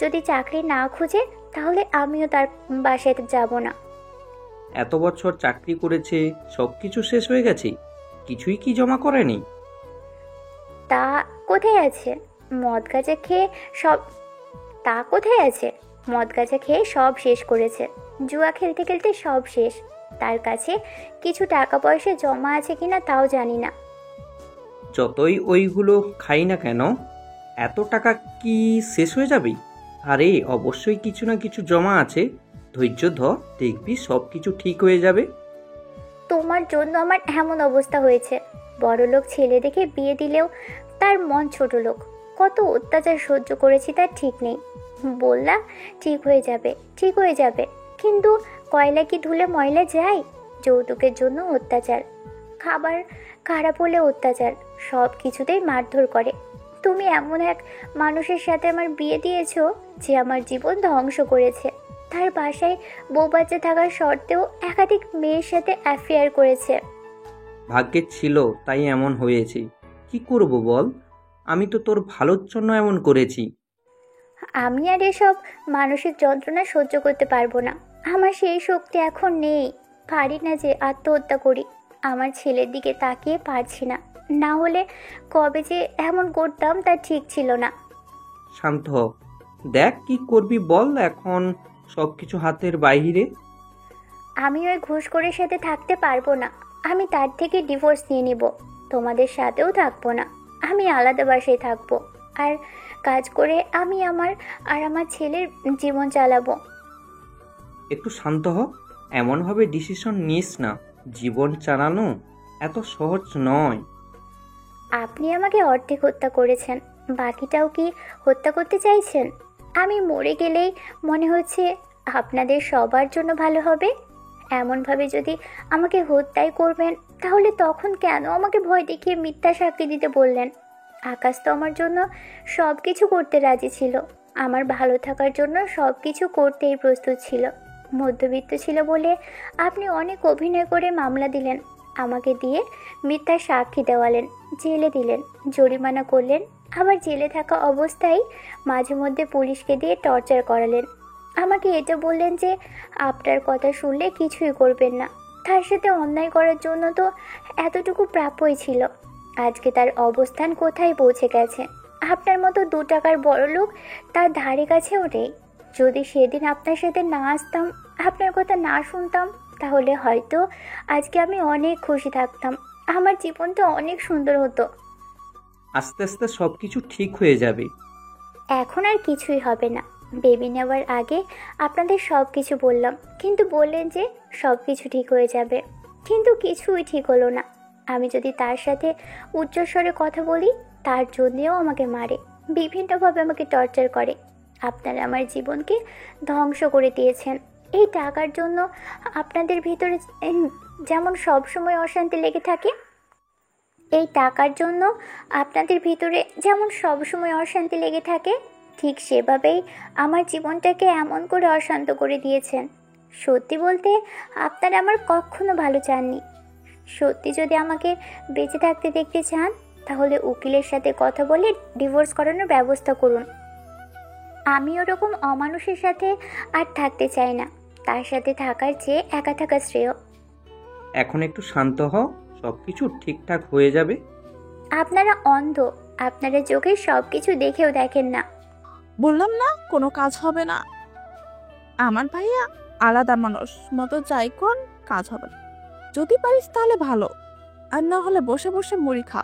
যদি চাকরি না খুঁজে তাহলে আমিও তার বাসায় যাব না। এত বছর চাকরি করেছে, সব কিছু শেষ হয়ে গেছে, কিছুই কি জমা করেনি? তা কোথায় আছে? মদ গাঁজা খেয়ে সব তা কোথায় আছে? মদ গাঁজা খেয়ে সব শেষ করেছে, জুয়া খেলতে খেলতে সব শেষ। তার কাছে কিছু টাকা পয়সা জমা আছে কিনা তাও জানি না। যতই ওইগুলো খাই না কেন, এত টাকা কি শেষ হয়ে যাবে? আরে অবশ্যই কিছু না কিছু জমা আছে, ধৈর্য ধর, দেখবি সব কিছু ঠিক হয়ে যাবে। তোমার জন্য আমার এমন অবস্থা হয়েছে। বড়লোক ছেলে দেখে বিয়ে দিলেও তার মন ছোট লোক। কত অত্যাচার সহ্য করেছি তার ঠিক নেই। বললাম ঠিক হয়ে যাবে, ঠিক হয়ে যাবে, কিন্তু কয়লা কি ধুলে ময়লা যায়? যৌতুকের জন্য অত্যাচার, খাবার খারাপ হলে অত্যাচার, সব কিছুতেই মারধর করে। তুমি এমন এক মানুষের সাথে আমার বিয়ে দিয়েছো যে আমার জীবন ধ্বংস করেছে। তার বাসায় বউ বাচ্চা থাকার সত্ত্বেও একাধিক মেয়ের সাথে অ্যাফেয়ার করেছে। ভাগ্যে ছিল তাই এমন হয়েছে, কি করব বল? আমি তো তোর ভালোর জন্য এমন করেছি। আমি আর এসব মানসিক যন্ত্রণা সহ্য করতে পারবো না। আমার সেই শক্তি এখন নেই। পারি না যে আত্মহত্যা করি। আমার ছেলের দিকে তাকিয়ে পারছি না, না হলে কবে যে এমন করতাম তা ঠিক ছিল না। শান্ত হ, দেখ কি করবি বল, এখন সব কিছু হাতের বাইরে। আমি ওই ঘুষখোরের সাথে থাকতে পারবো না। আমি তার থেকে ডিভোর্স নিয়ে নিব। তোমাদের সাথেও থাকবো না, আমি আলাদা বাসায় থাকবো। আর কাজ করে আমি আমার ছেলের জীবন চালাবো। একটু শান্ত হ, এমনভাবে ডিসিশন নিস না। জীবন চালানো এত সহজ নয়। আপনি আমাকে অর্ধেক হত্যা করেছেন, বাকিটাও কি হত্যা করতে চাইছেন? আমি মরে গেলেই মনে হচ্ছে আপনাদের সবার জন্য ভালো হবে। এমনভাবে যদি আমাকে হত্যাই করবেন তাহলে তখন কেন আমাকে ভয় দেখিয়ে মিথ্যা সাক্ষী দিতে বললেন? আকাশ তো আমার জন্য সব কিছু করতে রাজি ছিল, আমার ভালো থাকার জন্য সব কিছু করতেই প্রস্তুত ছিল। মধ্যবিত্ত ছিল বলে আপনি অনেক অভিনয় করে মামলা দিলেন, আমাকে দিয়ে মিথ্যা সাক্ষী দেওয়ালেন, জেলে দিলেন, জরিমানা করলেন। আবার জেলে থাকা অবস্থায় মাঝে মধ্যে পুলিশকে দিয়ে টর্চার করালেন। আমাকে এটা বললেন যে আপনার কথা শুনলে কিছুই করবেন না। তার সাথে অন্যায় করার জন্য তো এতটুকু প্রাপ্যই ছিল। আজকে তার অবস্থান কোথায় পৌঁছে গেছে? আপনার মতো 2 টাকার বড়লোক তার ধারে কাছেও নেই। যদি সেদিন আপনার সাথে না আসতাম, আপনার কথা না শুনতাম, তাহলে হয়তো আজকে আমি অনেক খুশি থাকতাম। আমার জীবনটা অনেক সুন্দর হতো। আস্তে আস্তে সব কিছু ঠিক হয়ে যাবে। এখন আর কিছুই হবে না। বেবি নেওয়ার আগে আপনাদের সব কিছু বললাম, কিন্তু বললেন যে সব কিছু ঠিক হয়ে যাবে, কিন্তু কিছুই ঠিক হলো না। আমি যদি তার সাথে উচ্চস্বরে কথা বলি তার জন্যেও আমাকে মারে, বিভিন্নভাবে আমাকে টর্চার করে। আপনারা আমার জীবনকে ধ্বংস করে দিয়েছেন। এই টাকার জন্য আপনাদের ভিতরে যেমন সব সময় অশান্তি লেগে থাকে, এই টাকার জন্য আপনাদের ভিতরে যেমন সবসময় অশান্তি লেগে থাকে, ঠিক সেভাবেই আমার জীবনটাকে এমন করে অশান্ত করে দিয়েছেন। সত্যি বলতে আপনারা আমার কখনো ভালো চাননি। সত্যি যদি আমাকে বেঁচে থাকতে দেখতে চান তাহলে উকিলের সাথে কথা বলে ডিভোর্স করানোর ব্যবস্থা করুন। আমি ওরকম অমানুষের সাথে আর থাকতে চাই না। তার সাথে থাকার চেয়ে একা থাকা শ্রেয়। এখন একটু শান্ত হ, সব কিছু ঠিকঠাক হয়ে যাবে। আপনারা অন্ধ, আপনারা চোখে সব কিছু দেখেও দেখেন না। বললাম না কোনো কাজ হবে না। আমার ভাইয়া আলাদা মানুষ, মতো যাই কোন কাজ হবে না। যদি পারিস তাহলে ভালো, আর না হলে বসে বসে মুড়ি খা।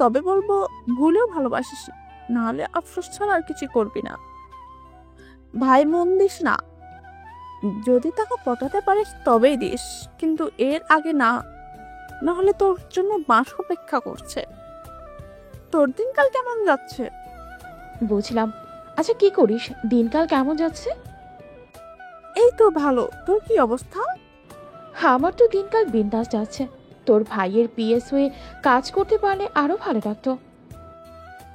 তবে বলবো ভুলেও ভালোবাসিস না, না হলে আফসোস ছাড়া আর কিছু করবি না। ভাই মন দিস না, যদি তাকে পটাতে পারিস তবেই দিস, কিন্তু এর আগে না, না হলে তোর জন্য বাঁশ অপেক্ষা করছে। তোর দিনকাল কেমন যাচ্ছে? বুঝলাম। আচ্ছা কি করিস, দিনকাল কেমন যাচ্ছে? এই তো ভালো, তোর কি অবস্থা? আমার তো দিনকাল বিন্দাস যাচ্ছে। তোর ভাইয়ের পিএস হয়ে কাজ করতে পারলে আরো ভালো লাগতো।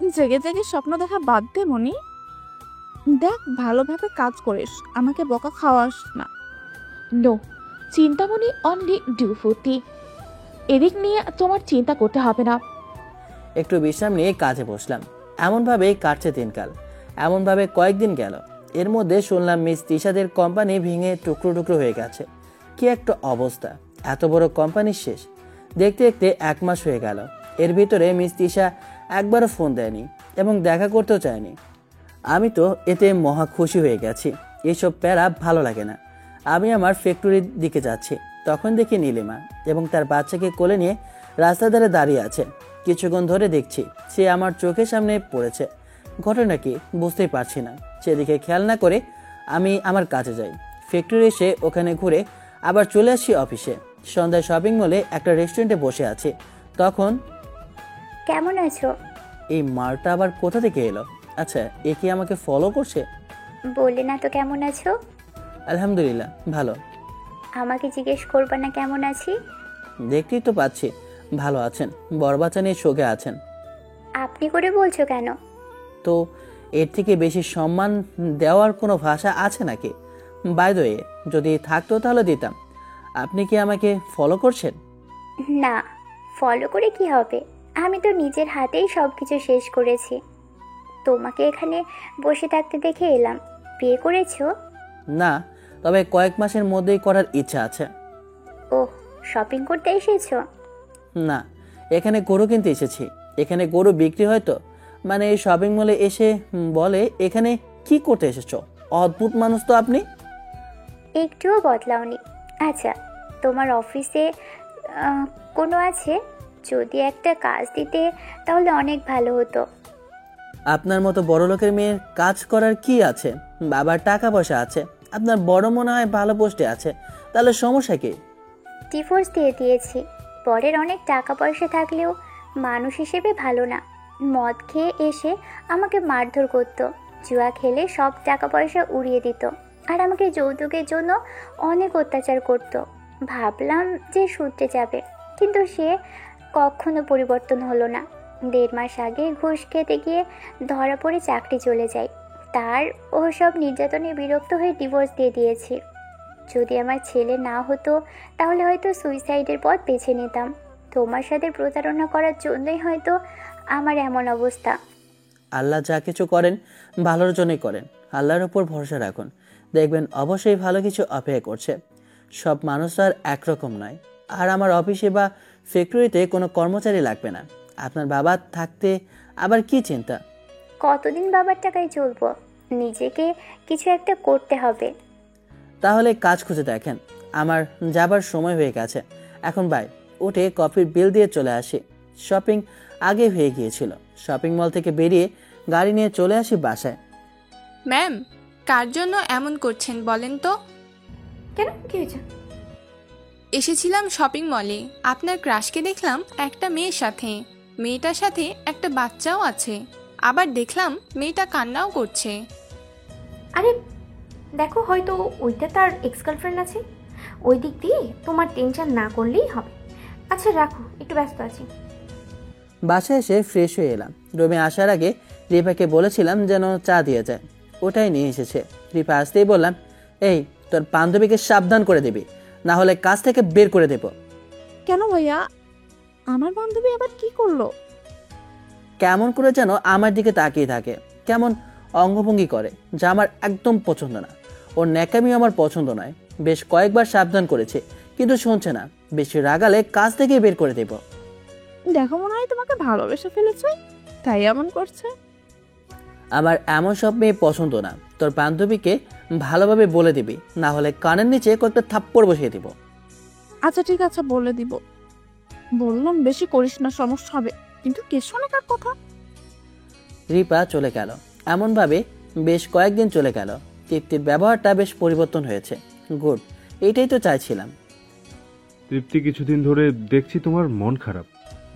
জেগে জেগে স্বপ্ন দেখা বাদ দে মনি। দেখ ভালোভাবে কাজ করিস, আমাকে বকা খাওয়াস না। নো, চিন্তামণি অনলি ডু ফুটি। এদিক নিয়ে তোমার চিন্তা করতে হবে না। একটু বিশ্রাম নিয়ে কাজে বসলাম। এমনভাবেই কাটছে দিনকাল। এমনভাবে কয়েকদিন গেল। এর মধ্যে শুনলাম মিস তিশাদের কোম্পানি ভেঙে টুকরো টুকরো হয়ে গেছে। কি একটা অবস্থা! এত বড় কোম্পানির শেষ। দেখতে দেখতে 1 মাস হয়ে গেল। এর ভিতরে মিস তিশা একবারও ফোন দেয়নি এবং দেখা করতেও চায়নি। আমি তো এতে মহা খুশি হয়ে গেছি। এইসব প্যারা ভালো লাগে না। আমি আমার ফ্যাক্টরির দিকে যাচ্ছি, তখন দেখি নীলিমা এবং তার বাচ্চাকে কোলে নিয়ে রাস্তার ধারে দাঁড়িয়ে আছে। কিছুক্ষণ ধরে দেখছি সে আমার চোখের সামনে পড়েছে। ঘটনা কি বুঝতেই পারছি না। সেদিকে খেয়াল না করে আমি আমার কাজে যাই। ফ্যাক্টরি এসে ওখানে ঘুরে আবার চলে আসি অফিসে। সন্ধ্যায় শপিং মলে একটা রেস্টুরেন্টে বসে আছি। তখন কেমন আছো? এই মালটা আবার কোথা থেকে এলো? আচ্ছা, এ কি আমাকে ফলো করছে? বললে না তো কেমন আছো। আলহামদুলিল্লাহ ভালো। আমাকে জিজ্ঞেস করবা না কেমন আছি? দেখতেই তো পাচ্ছি ভালো আছেন। বড় বাচ্চা নিয়ে শোকে আছেন। আপনি করে বলছো কেন? তো এর থেকে বেশি সম্মান দেওয়ার কোনো ভাষা আছে নাকি? বাই দ্য ওয়ে, যদি থাকতো তাহলে দিতাম। আপনি কি আমাকে ফলো করছেন? না, ফলো করে কি হবে? আমি তো নিজের হাতেই সব কিছু শেষ করেছি। তোমাকে এখানে বসে থাকতে দেখে এলাম। বিয়ে করেছো? না, তবে কয়েক মাসের মধ্যেই করার ইচ্ছা আছে। ওহ, শপিং করতে এসেছো? না, এখানে গরু কিনতে এসেছি। এখানে গরু বিক্রি হয় তো। মানে এই শপিং মলে এসে বলে এখানে কি করতে এসেছো? অদ্ভুত মানুষ তো আপনি। একটুও বদলাওনি। আচ্ছা, তোমার অফিসে কোনো আছে? যদি একটা কাজ দিতে তাহলে অনেক ভালো হতো। আপনার মতো বড় লোকের মেয়ের কাজ করার কি আছে? বাবার টাকা পয়সা আছে। আপনার বড় মনে হয় ভালো পোস্টে আছে, তাহলে সমস্যা কি? ডিভোর্স দিয়ে দিয়েছি। পরের অনেক টাকা পয়সা থাকলেও মানুষ হিসেবে ভালো না। মদ খেয়ে এসে আমাকে মারধর করতো। জুয়া খেলে সব টাকা পয়সা উড়িয়ে দিত। আর আমাকে যৌতুকের জন্য অনেক অত্যাচার করত। ভাবলাম যে শুধরে যাবে, কিন্তু সে কখনো পরিবর্তন হলো না। 1.5 মাস আগে ঘুষ খেতে গিয়ে ধরা পড়ে চাকরি চলে যায়। তার ওসব নির্যাতনে বিরক্ত হয়ে ডিভোর্স দিয়ে দিয়েছি। যদি আমার ছেলে না হতো তাহলে হয়তো সুইসাইডের পথ বেছে নিতাম। তোমার সাথে প্রতারণা করার জন্যই হয়তো আমার এমন অবস্থা। আল্লাহ যা কিছু করেন ভালোর জন্যই করেন। আল্লাহর উপর ভরসা রাখুন, দেখবেন অবশ্যই ভালো কিছু অপেক্ষা করছে। সব মানুষ আর একরকম নয়। আর আমার অফিসে বা ফ্যাক্টরিতে কোনো কর্মচারী লাগবে না। আপনার বাবা থাকতে আবার কি চিন্তা? কতদিন বাবার টাকায় চলবো? নিজেকে কিছু একটা করতে হবে। তাহলে কাজ খুঁজে দেখেন। আমার যাবার সময় হয়ে গেছে এখন। বাই। উঠে কফির বিল দিয়ে চলে আসি। শপিং আগে হয়ে গিয়েছিল। শপিং মল থেকে বেরিয়ে গাড়ি নিয়ে চলে আসি বাসায়। ম্যাম, কার জন্য এমন করছেন বলেন তো? কেন, কি হয়েছে? এসেছিলাম শপিং মলে। আপনার ক্রাশকে দেখলাম একটা মেয়ের সাথে। মেয়েটার সাথে একটা বাচ্চাও আছে। আবার দেখলাম মেয়েটা কান্নাও করছে। আরে দেখো, হয়তো ওইটা তার এক্স গার্লফ্রেন্ড আছে। ওই দিক দিয়ে তোমার টেনশন না করলেই হবে। আচ্ছা রাখো, একটু ব্যস্ত আছি। বাসায় এসে ফ্রেশ হয়ে এলাম। রুমে আসার আগে রিপাকে বলেছিলাম যেন চা দিয়ে যায়। ওটাই নিয়ে এসেছে। রিপা আসতেই বললাম, এই তোর বান্ধবীকে সাবধান করে দিবি, না হলে কাজ থেকে বের করে দেব। কেন ভাইয়া? আমার বান্ধবী আবার কি করলো? কেমন করে যেন আমার দিকে তাকিয়ে থাকে, কেমন অঙ্গভঙ্গি করে, যা আমার একদম পছন্দ না। ওর ন্যাকামি আমার পছন্দ নয়। বেশ কয়েকবার সাবধান করেছে, কিন্তু শুনছে না। বেশি রাগালে কাজ থেকে বের করে দেব। দেখো, মনে হয় তোমাকে ভালোবেসে ফেলেছে, তাই এমন করছে। আমার এমন সব মেয়ে পছন্দ না। তোর বান্ধবীকে ভালোভাবে বলে দিবি, না হলে কানের নিচে কয়েকটা থাপ্পড় বসিয়ে দিব। আচ্ছা ঠিক আছে, বলে দিব। বললাম বেশি করিস না, সমস্যা হবে। কিন্তু কে শোনে কার কথা? রিপা চলে গেল। এমনভাবে বেশ কয়েকদিন চলে গেল। তৃপ্তির ব্যবহারটা বেশ পরিবর্তন হয়েছে। গুড, এইটাই তো চাইছিলাম। তৃপ্তি, কিছুদিন ধরে দেখছি তোমার মন খারাপ।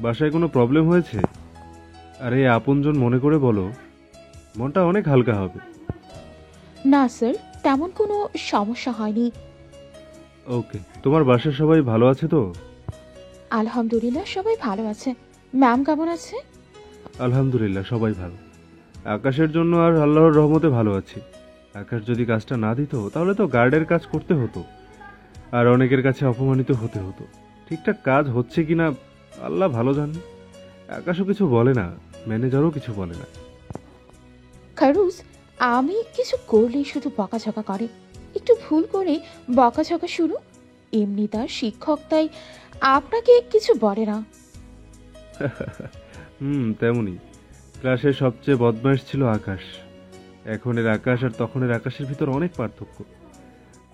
বাসায় কোনো প্রবলেম হয়েছে? আরে আপনজন মনে করে বলো, মনটা অনেক হালকা হবে। না স্যার, তেমন কোনো সমস্যা হয়নি। ওকে, তোমার বাসার সবাই ভালো আছে তো? আলহামদুলিল্লাহ সবাই ভালো আছে। ম্যাম কেমন আছে? আলহামদুলিল্লাহ সবাই ভালো। আকাশের জন্য আর আল্লাহর রহমতে ভালো আছি। আকাশ যদি কাজটা না দিত তাহলে তো গার্ডের কাজ করতে হতো, আর অনেকের কাছে অপমানিত হতে হতো। ঠিকঠাক কাজ হচ্ছে কিনা আল্লাহ ভালো জানে। আকাশও কিছু বলে না, ম্যানেজারও কিছু বলে না। খারুজ আমি কিছু করলেই শুধু বকাঝকা করে, একটু ভুল করে বকাঝকা শুরু। এমনি তার শিক্ষক, তাই আপনাকে কিছু বলে না। তেমনই। ক্লাসের সবচেয়ে বদমাইশ ছিল আকাশ। এখনের আকাশ আর তখনের আকাশের ভিতর অনেক পার্থক্য।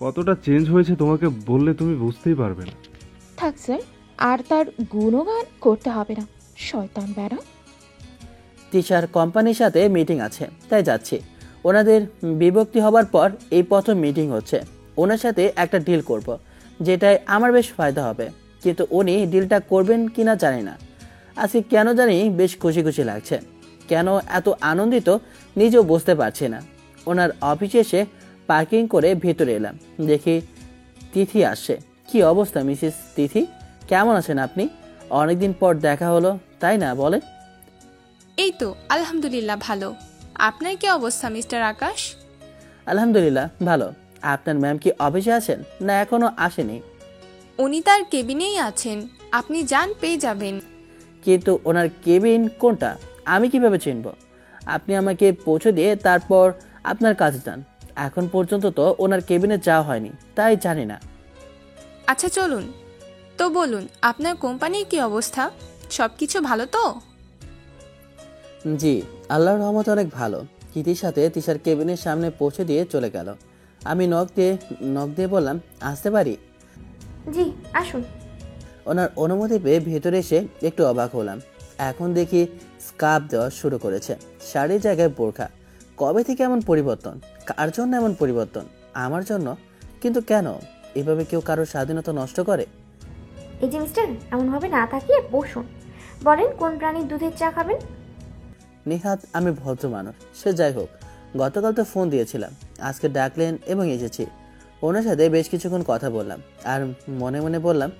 কতটা চেঞ্জ হয়েছে তোমাকে বললে তুমি বুঝতেই পারবে না। থাক স্যার, আর তার গুণগান করতে হবে না, শয়তান বেড়া। তিশার কোম্পানির সাথে মিটিং আছে, তাই যাচ্ছি। ওনাদের বিভক্তি হবার পর এই প্রথম মিটিং হচ্ছে। ওনার সাথে একটা ডিল করব, যেটায় আমার বেশ ফায়দা হবে, কিন্তু উনি ডিলটা করবেন কিনা জানি না। আজকে কেন জানি বেশ খুশি খুশি লাগছে, কেন এত আনন্দিত নিজেও বুঝতে পারছি না। ওনার অফিসে এসে পার্কিং করে ভেতরে এলাম, দেখি তিথি আসছে। কি অবস্থা মিসেস তিথি, কেমন আছেন আপনি? অনেকদিন পর দেখা হলো, তাই না বলেন? এই তো আলহামদুলিল্লাহ ভালো। আপনার কি অবস্থা মিস্টার আকাশ? আলহামদুলিল্লাহ ভালো। আপনার ম্যাম কি অফিসে আছেন না এখনো আসেনি? উনি তার কেবিনেই আছেন, আপনি যান পেয়ে যাবেন। কিন্তু ওনার কেবিন কোনটা আমি কিভাবে চিনব? আপনি আমাকে পৌঁছে দিয়ে তারপর আপনার কাছে যান। এখন পর্যন্ত তো ওনার কেবিনে যাওয়া হয়নি, তাই জানি না। আচ্ছা চলুন তো, বলুন আপনার কোম্পানির কি অবস্থা, সব কিছু ভালো তো? জি, আল্লাহর রহমতে অনেক ভালো। তিথির সাথে তিশার কেবিনের সামনে পৌঁছে দিয়ে চলে গেল। আমি নক দিয়ে বললাম, আসতে পারি? জি আসুন। ওনার অনুমতি পেয়ে ভেতরে এসে একটু অবাক হলাম। এখন দেখি স্কার্ফ দেওয়া শুরু করেছে, শাড়ির জায়গায় বোরখা। কবে থেকে এমন পরিবর্তন? কার জন্য এমন পরিবর্তন? আমার জন্য? কিন্তু কেন? এভাবে কেউ কারোর স্বাধীনতা নষ্ট করে? এই যে মিস্টার, এমনভাবে না তাকিয়ে বসুন। বলেন কোন প্রাণীর দুধের চা খাবেন? নিহাত আমি ভদ্র মানুষ, সে যাই হোক। গতকাল তো ফোন দিয়েছিলাম, আজকে ডাকলেন এবং এসেছি। ওনার সাথে বেশ কিছুক্ষণ কথা বললাম, আর মনে মনে বললাম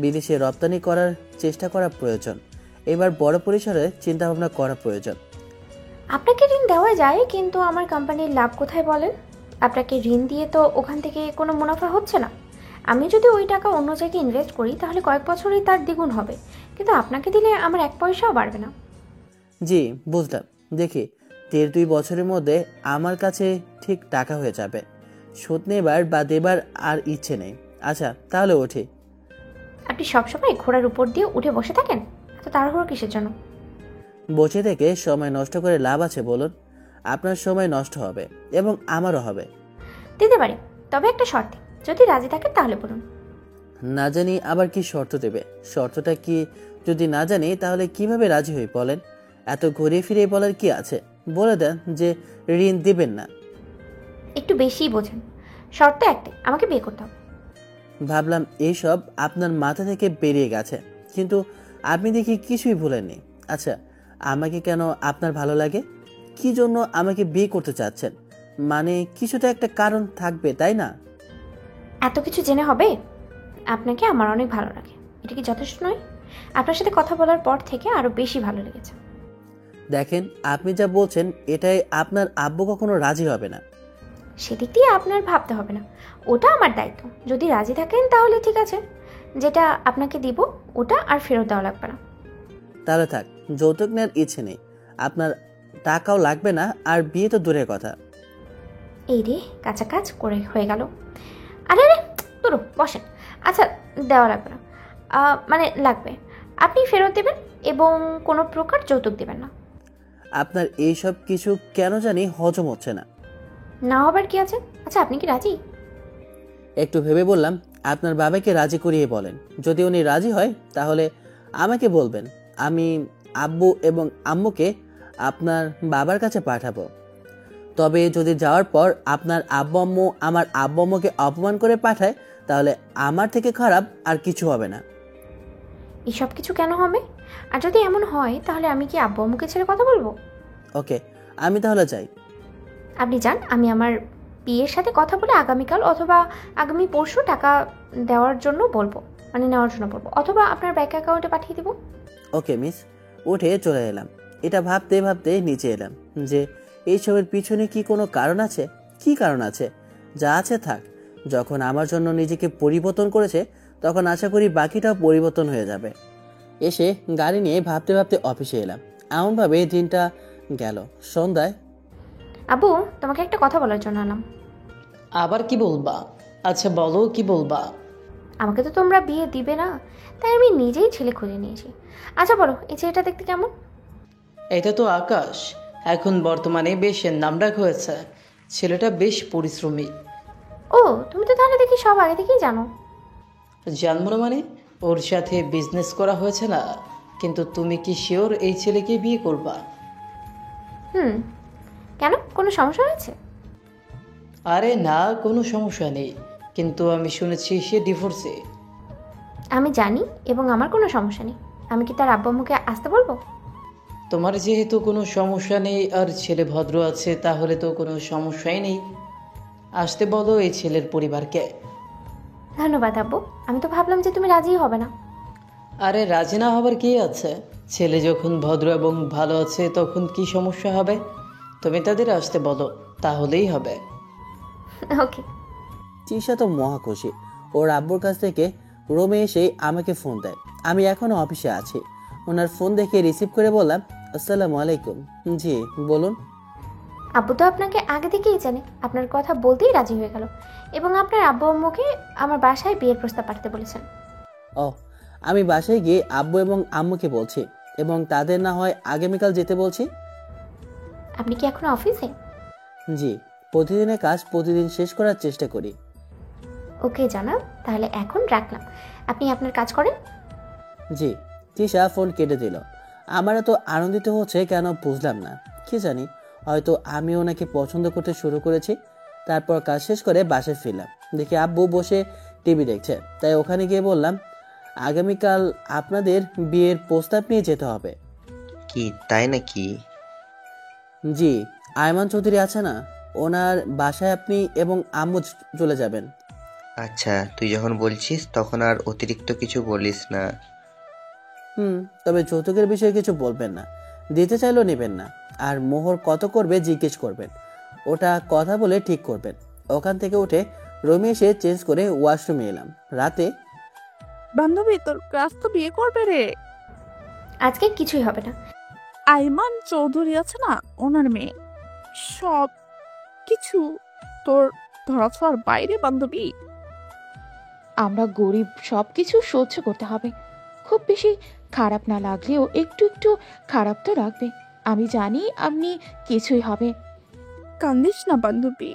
বিদেশে রপ্তানি করার চেষ্টা করা প্রয়োজন। এবার বড় পরিসরে চিন্তাভাবনা করা প্রয়োজন। আপনাকে ঋণ দেওয়া যায়, কিন্তু আমার কোম্পানির লাভ কোথায় বলেন? আপনাকে ঋণ দিয়ে তো ওখান থেকে কোনো মুনাফা হচ্ছে না। আমি যদি ওই টাকা অন্য জায়গায় ইনভেস্ট করি তাহলে কয়েক বছরেই তার দ্বিগুণ হবে, কিন্তু আপনাকে দিলে আমার এক পয়সাও বাড়বে না। জি বুঝলাম, দেখি 1.5-2 বছরের মধ্যে আমার কাছে ঠিক টাকা হয়ে যাবে। শোধ নেবার বা দেবার আর ইচ্ছে নেই। আচ্ছা তাহলে উঠি। আপনি সবসময় ঘোড়ার উপর দিয়ে উঠে বসে থাকেন, এত তাড়াহুড়ো কিসের জন্য? বসে থেকে সময় নষ্ট করে লাভ আছে বলুন? আপনার সময় নষ্ট হবে এবং আমারও হবে। দিতে পারি, তবে একটা শর্তে। যদি রাজি থাকেন তাহলে বলুন। না জানি আবার কি শর্ত দেবে? শর্তটা কি? যদি না জানি তাহলে কিভাবে রাজি হই বলেন? এত ঘুরিয়ে ফিরিয়ে বলার কি আছে? বলে দেন যে ঋণ দিবেন না। একটু বেশিই বোঝেন। শর্ত একটাই, আমাকে বিয়ে করতে হবে। ভাবলাম এইসব আপনার মাথা থেকে বেরিয়ে গেছে, কিন্তু আপনি দেখি কিছুই ভুলেননি। আচ্ছা, আমাকে কেন আপনার ভালো লাগে? কি জন্য আমাকে বিয়ে করতে চাচ্ছেন? মানে কিছুটা একটা কারণ থাকবে, তাই না? এত কিছু জেনে হবে? আপনাকে আমার অনেক ভালো লাগে, এটা কি যথেষ্ট নয়? আপনার সাথে কথা বলার পর থেকে আরো বেশি ভালো লেগেছে। দেখেন, আপনি যা বলছেন এটাই আপনার আব্বু কখনো রাজি হবে না। সেদিক দিয়ে আপনার ভাবতে হবে না, ওটা আমার দায়িত্ব। যদি রাজি থাকেন তাহলে ঠিক আছে, যেটা আপনাকে দিব ওটা আর ফেরত দেওয়া লাগবে না। তাহলে থাক, যৌতুক নেওয়ার ইচ্ছে নেই। আপনার টাকাও লাগবে না, আর বিয়ে তো দূরের কথা। এই রে, কাঁচা কাজ করে হয়ে গেল। আরে রে তোর বসেন। আচ্ছা, দেওয়া লাগবে না, মানে লাগবে। আপনি ফেরত দেবেন এবং কোনো প্রকার যৌতুক দেবেন না। আপনার এইসব কিছু কেন জানি হজম হচ্ছে না। না হবার কি আছে? আচ্ছা আপনি কি রাজি? একটু ভেবে বললাম, আপনার বাবাকে রাজি করিয়ে বলেন। যদি উনি রাজি হয় তাহলে আমাকে বলবেন, আমি আব্বু এবং আম্মুকে আপনার বাবার কাছে পাঠাবো। তবে যদি যাওয়ার পর আপনার আব্বু আম্মু আমার আব্বু আম্মুকে অপমান করে পাঠায়, তাহলে আমার থেকে খারাপ আর কিছু হবে না। এসব কিছু কেন হবে? আর যদি এমন হয় তাহলে আমি কি আব্বু আম্মুকে ছেড়ে কথা বলবো? ওকে, আমি তাহলে যাই। আপনি যান, আমি আমার বিয়ের সাথে কথা বলে আগামীকাল অথবা আগামী পরশু টাকা দেওয়ার জন্য বলবো, মানে নেওয়ার জন্য বলবো, অথবা আপনার ব্যাংক অ্যাকাউন্টে পাঠিয়ে দেবো। ওকে মিস। উঠে চলে এলাম। এটা ভাবতে ভাবতে নিচে এলাম যে এইসবের পিছনে কি কোনো কারণ আছে? কি কারণ আছে? যা আছে থাক। যখন আমার জন্য নিজেকে পরিবর্তন করেছে তখন আশা করি বাকিটাও পরিবর্তন হয়ে যাবে। এসে গাড়ি নিয়ে ভাবতে ভাবতে অফিসে এলাম। এমনভাবে দিনটা গেল। সন্ধ্যায় আব্বু, তোমাকে একটা কথা বলার জন্য এলাম। আবার কি বলবা? আচ্ছা বলো, কি বলবা? আমাকে তো তোমরা বিয়ে দিবে না, তাই আমি নিজেই ছেলে খুঁজে নিয়েছি। আচ্ছা বলো, এই ছেলেটা দেখতে কেমন? এটা তো আকাশ, এখন বর্তমানে বেশ নামডাক হয়েছে। ছেলেটা বেশ পরিশ্রমী। ও, তুমি তো তাহলে দেখি সব আগে থেকেই জানো। জানবো না মানে? ওর সাথে বিজনেস করা হয়েছে না? কিন্তু তুমি কি শিওর এই ছেলেকে বিয়ে করবা? কেন, কোনো সমস্যা হয়েছে? আরে না, কোনো সমস্যা নেই, কিন্তু আমি শুনেছি সে ডিভোর্সে। আমি জানি এবং আমার কোনো সমস্যা নেই। আমি কি তার আব্বু আম্মুকে আসতে বলবো? তোমার যেহেতু কোনো সমস্যা নেই আর ছেলে ভদ্র আছে, তাহলে তো কোনো সমস্যাই নেই। আসতে বলো এই ছেলের পরিবারকে। ধন্যবাদ আব্বু, আমি তো ভাবলাম যে তুমি রাজিই হবে না। আরে রাজি না হবার কি আছে? ছেলে যখন ভদ্র এবং ভালো আছে তখন কি সমস্যা হবে? তুমি তাদের আসতে বলো, তাহলেই হবে। ওকে। তৃষা তো মহা খুশি। ওর আব্বুর কাছ থেকে রুমে এসে আমাকে ফোন দেয়। আমি এখনো অফিসে আছি। ওনার ফোন দেখে রিসিভ করে বললাম, আসসালামু আলাইকুম। জি বলুন। আব্বু তো আপনাকে আগে থেকেই জানে, আপনার কথা বলতেই রাজি হয়ে গেল এবং আপনার আব্বু আম্মুকে আমার বাসায় বিয়ের প্রস্তাব পাঠাতে বলেছেন। ও, আমি বাসায় গিয়ে আব্বু এবং আম্মুকে বলছি এবং তাদের না হয় আগামীকাল যেতে বলছি। আপনি কি এখনো অফিসে? জি, প্রতিদিনের কাজ প্রতিদিন শেষ করার চেষ্টা করি। ওকে জানাব, তাহলে এখন রাখলাম, আপনি আপনার কাজ করেন। জি। তৃষা ফোন কেটে দিল। আমার এত আনন্দিত হচ্ছে কেন বুঝলাম না। কি জানি, হয়তো আমি ওনাকে পছন্দ করতে শুরু করেছি। তারপর কাজ শেষ করে বাসায় ফিরলাম, দেখি আব্বু বসে টিভি দেখছে। তাই ওখানে গিয়ে বললাম, আগামীকাল আপনাদের বিয়ের প্রস্তাব নিয়ে যেতে হবে। কি তাই নাকি? জি, আয়মান চৌধুরী আছে না, ওনার বাসায় আপনি এবং আম্মু চলে যাবেন। আচ্ছা, তুই যখন বলছিস তখন আর অতিরিক্ত কিছু বলিস না। তবে যৌতুকের বিষয়ে কিছু বলবেন না, দিতে চাইলেও নেবেন না। আর মোহর কত করবে জিজ্ঞেস করবেন, ওটা কথা বলে ঠিক করবেন। ওখান থেকে উঠে রুমে এসে চেঞ্জ করে ওয়াশরুমে এলাম। রাতে বান্ধবী, তোর ক্লাস তো বিয়ে করবে রে। আজকে কিছুই হবে না। আইমান চৌধুরী আছে না, ওনার মেয়ে। সব কিছু তোর ধরাছোঁয়ার বাইরে বান্ধবী। আমরা গরিব, সব কিছু সহ্য করতে হবে। খুব বেশি খারাপ না লাগলেও একটু একটু খারাপ তো রাখবে। আমি জানি আপনি কিছুই হবে। কান্দিস না বান্ধবী,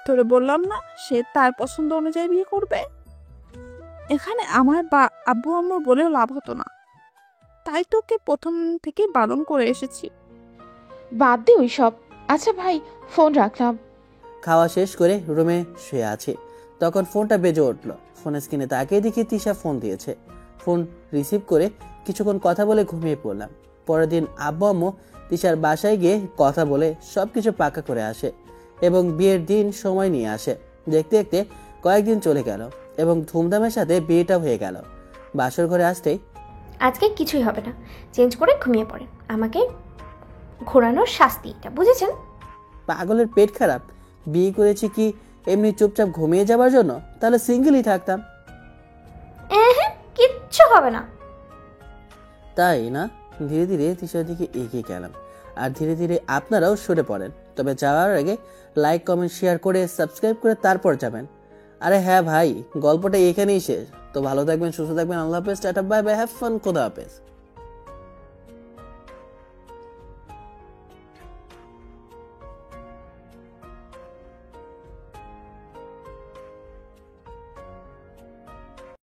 তোরে বললাম না সে তার পছন্দ অনুযায়ী বিয়ে করবে। এখানে আমার বা আব্বু আম্মুর বলেও লাভ হতো না, তাই তোকে প্রথম থেকে বারণ করে এসেছি। বাদ দে ওই সব। আচ্ছা ভাই, ফোন রাখলাম। খাওয়া শেষ করে রুমে শুয়ে আছি, তখন ফোনটা বেজে উঠল। ফোনের স্ক্রিনে তাকিয়ে দেখি তৃষা ফোন দিয়েছে। ফোন রিসিভ করে কিছুক্ষণ কথা বলে ঘুমিয়ে পড়লাম। পরের দিন আব্বু আম্মু তৃষার বাসায় গিয়ে কথা বলে সবকিছু পাকা করে আসে এবং বিয়ের দিন সময় নিয়ে আসে। দেখতে দেখতে কয়েকদিন চলে গেল এবং ধুমধামের সাথে বিয়েটা হয়ে গেল। বাসর ঘরে আসতেই, আজকে কিছুই হবে না, চেঞ্জ করে ঘুমিয়ে পড়েন। আমাকে ঘোরানোর শাস্তি এটা, বুঝেছেন? পাগলের পেট খারাপ, বিয়ে করেছি কি এমনি চুপচাপ ঘুমিয়ে যাবার জন্য? তাহলে সিঙ্গেলই থাকতাম। কিচ্ছু হবে না। তাই না? ধীরে ধীরে তৃষার দিকে এগিয়ে গেলাম আর ধীরে ধীরে আপনারাও সরে পড়েন। তবে যাওয়ার আগে লাইক কমেন্ট শেয়ার করে সাবস্ক্রাইব করে তারপর যাবেন। আরে হ্যাঁ ভাই, গল্পটা এখানেই শেষ। তো ভালো থাকবেন, সুস্থ থাকবেন। আল্লাহ হাফেজ, tata, bye bye, have fun, খোদা হাফেজ।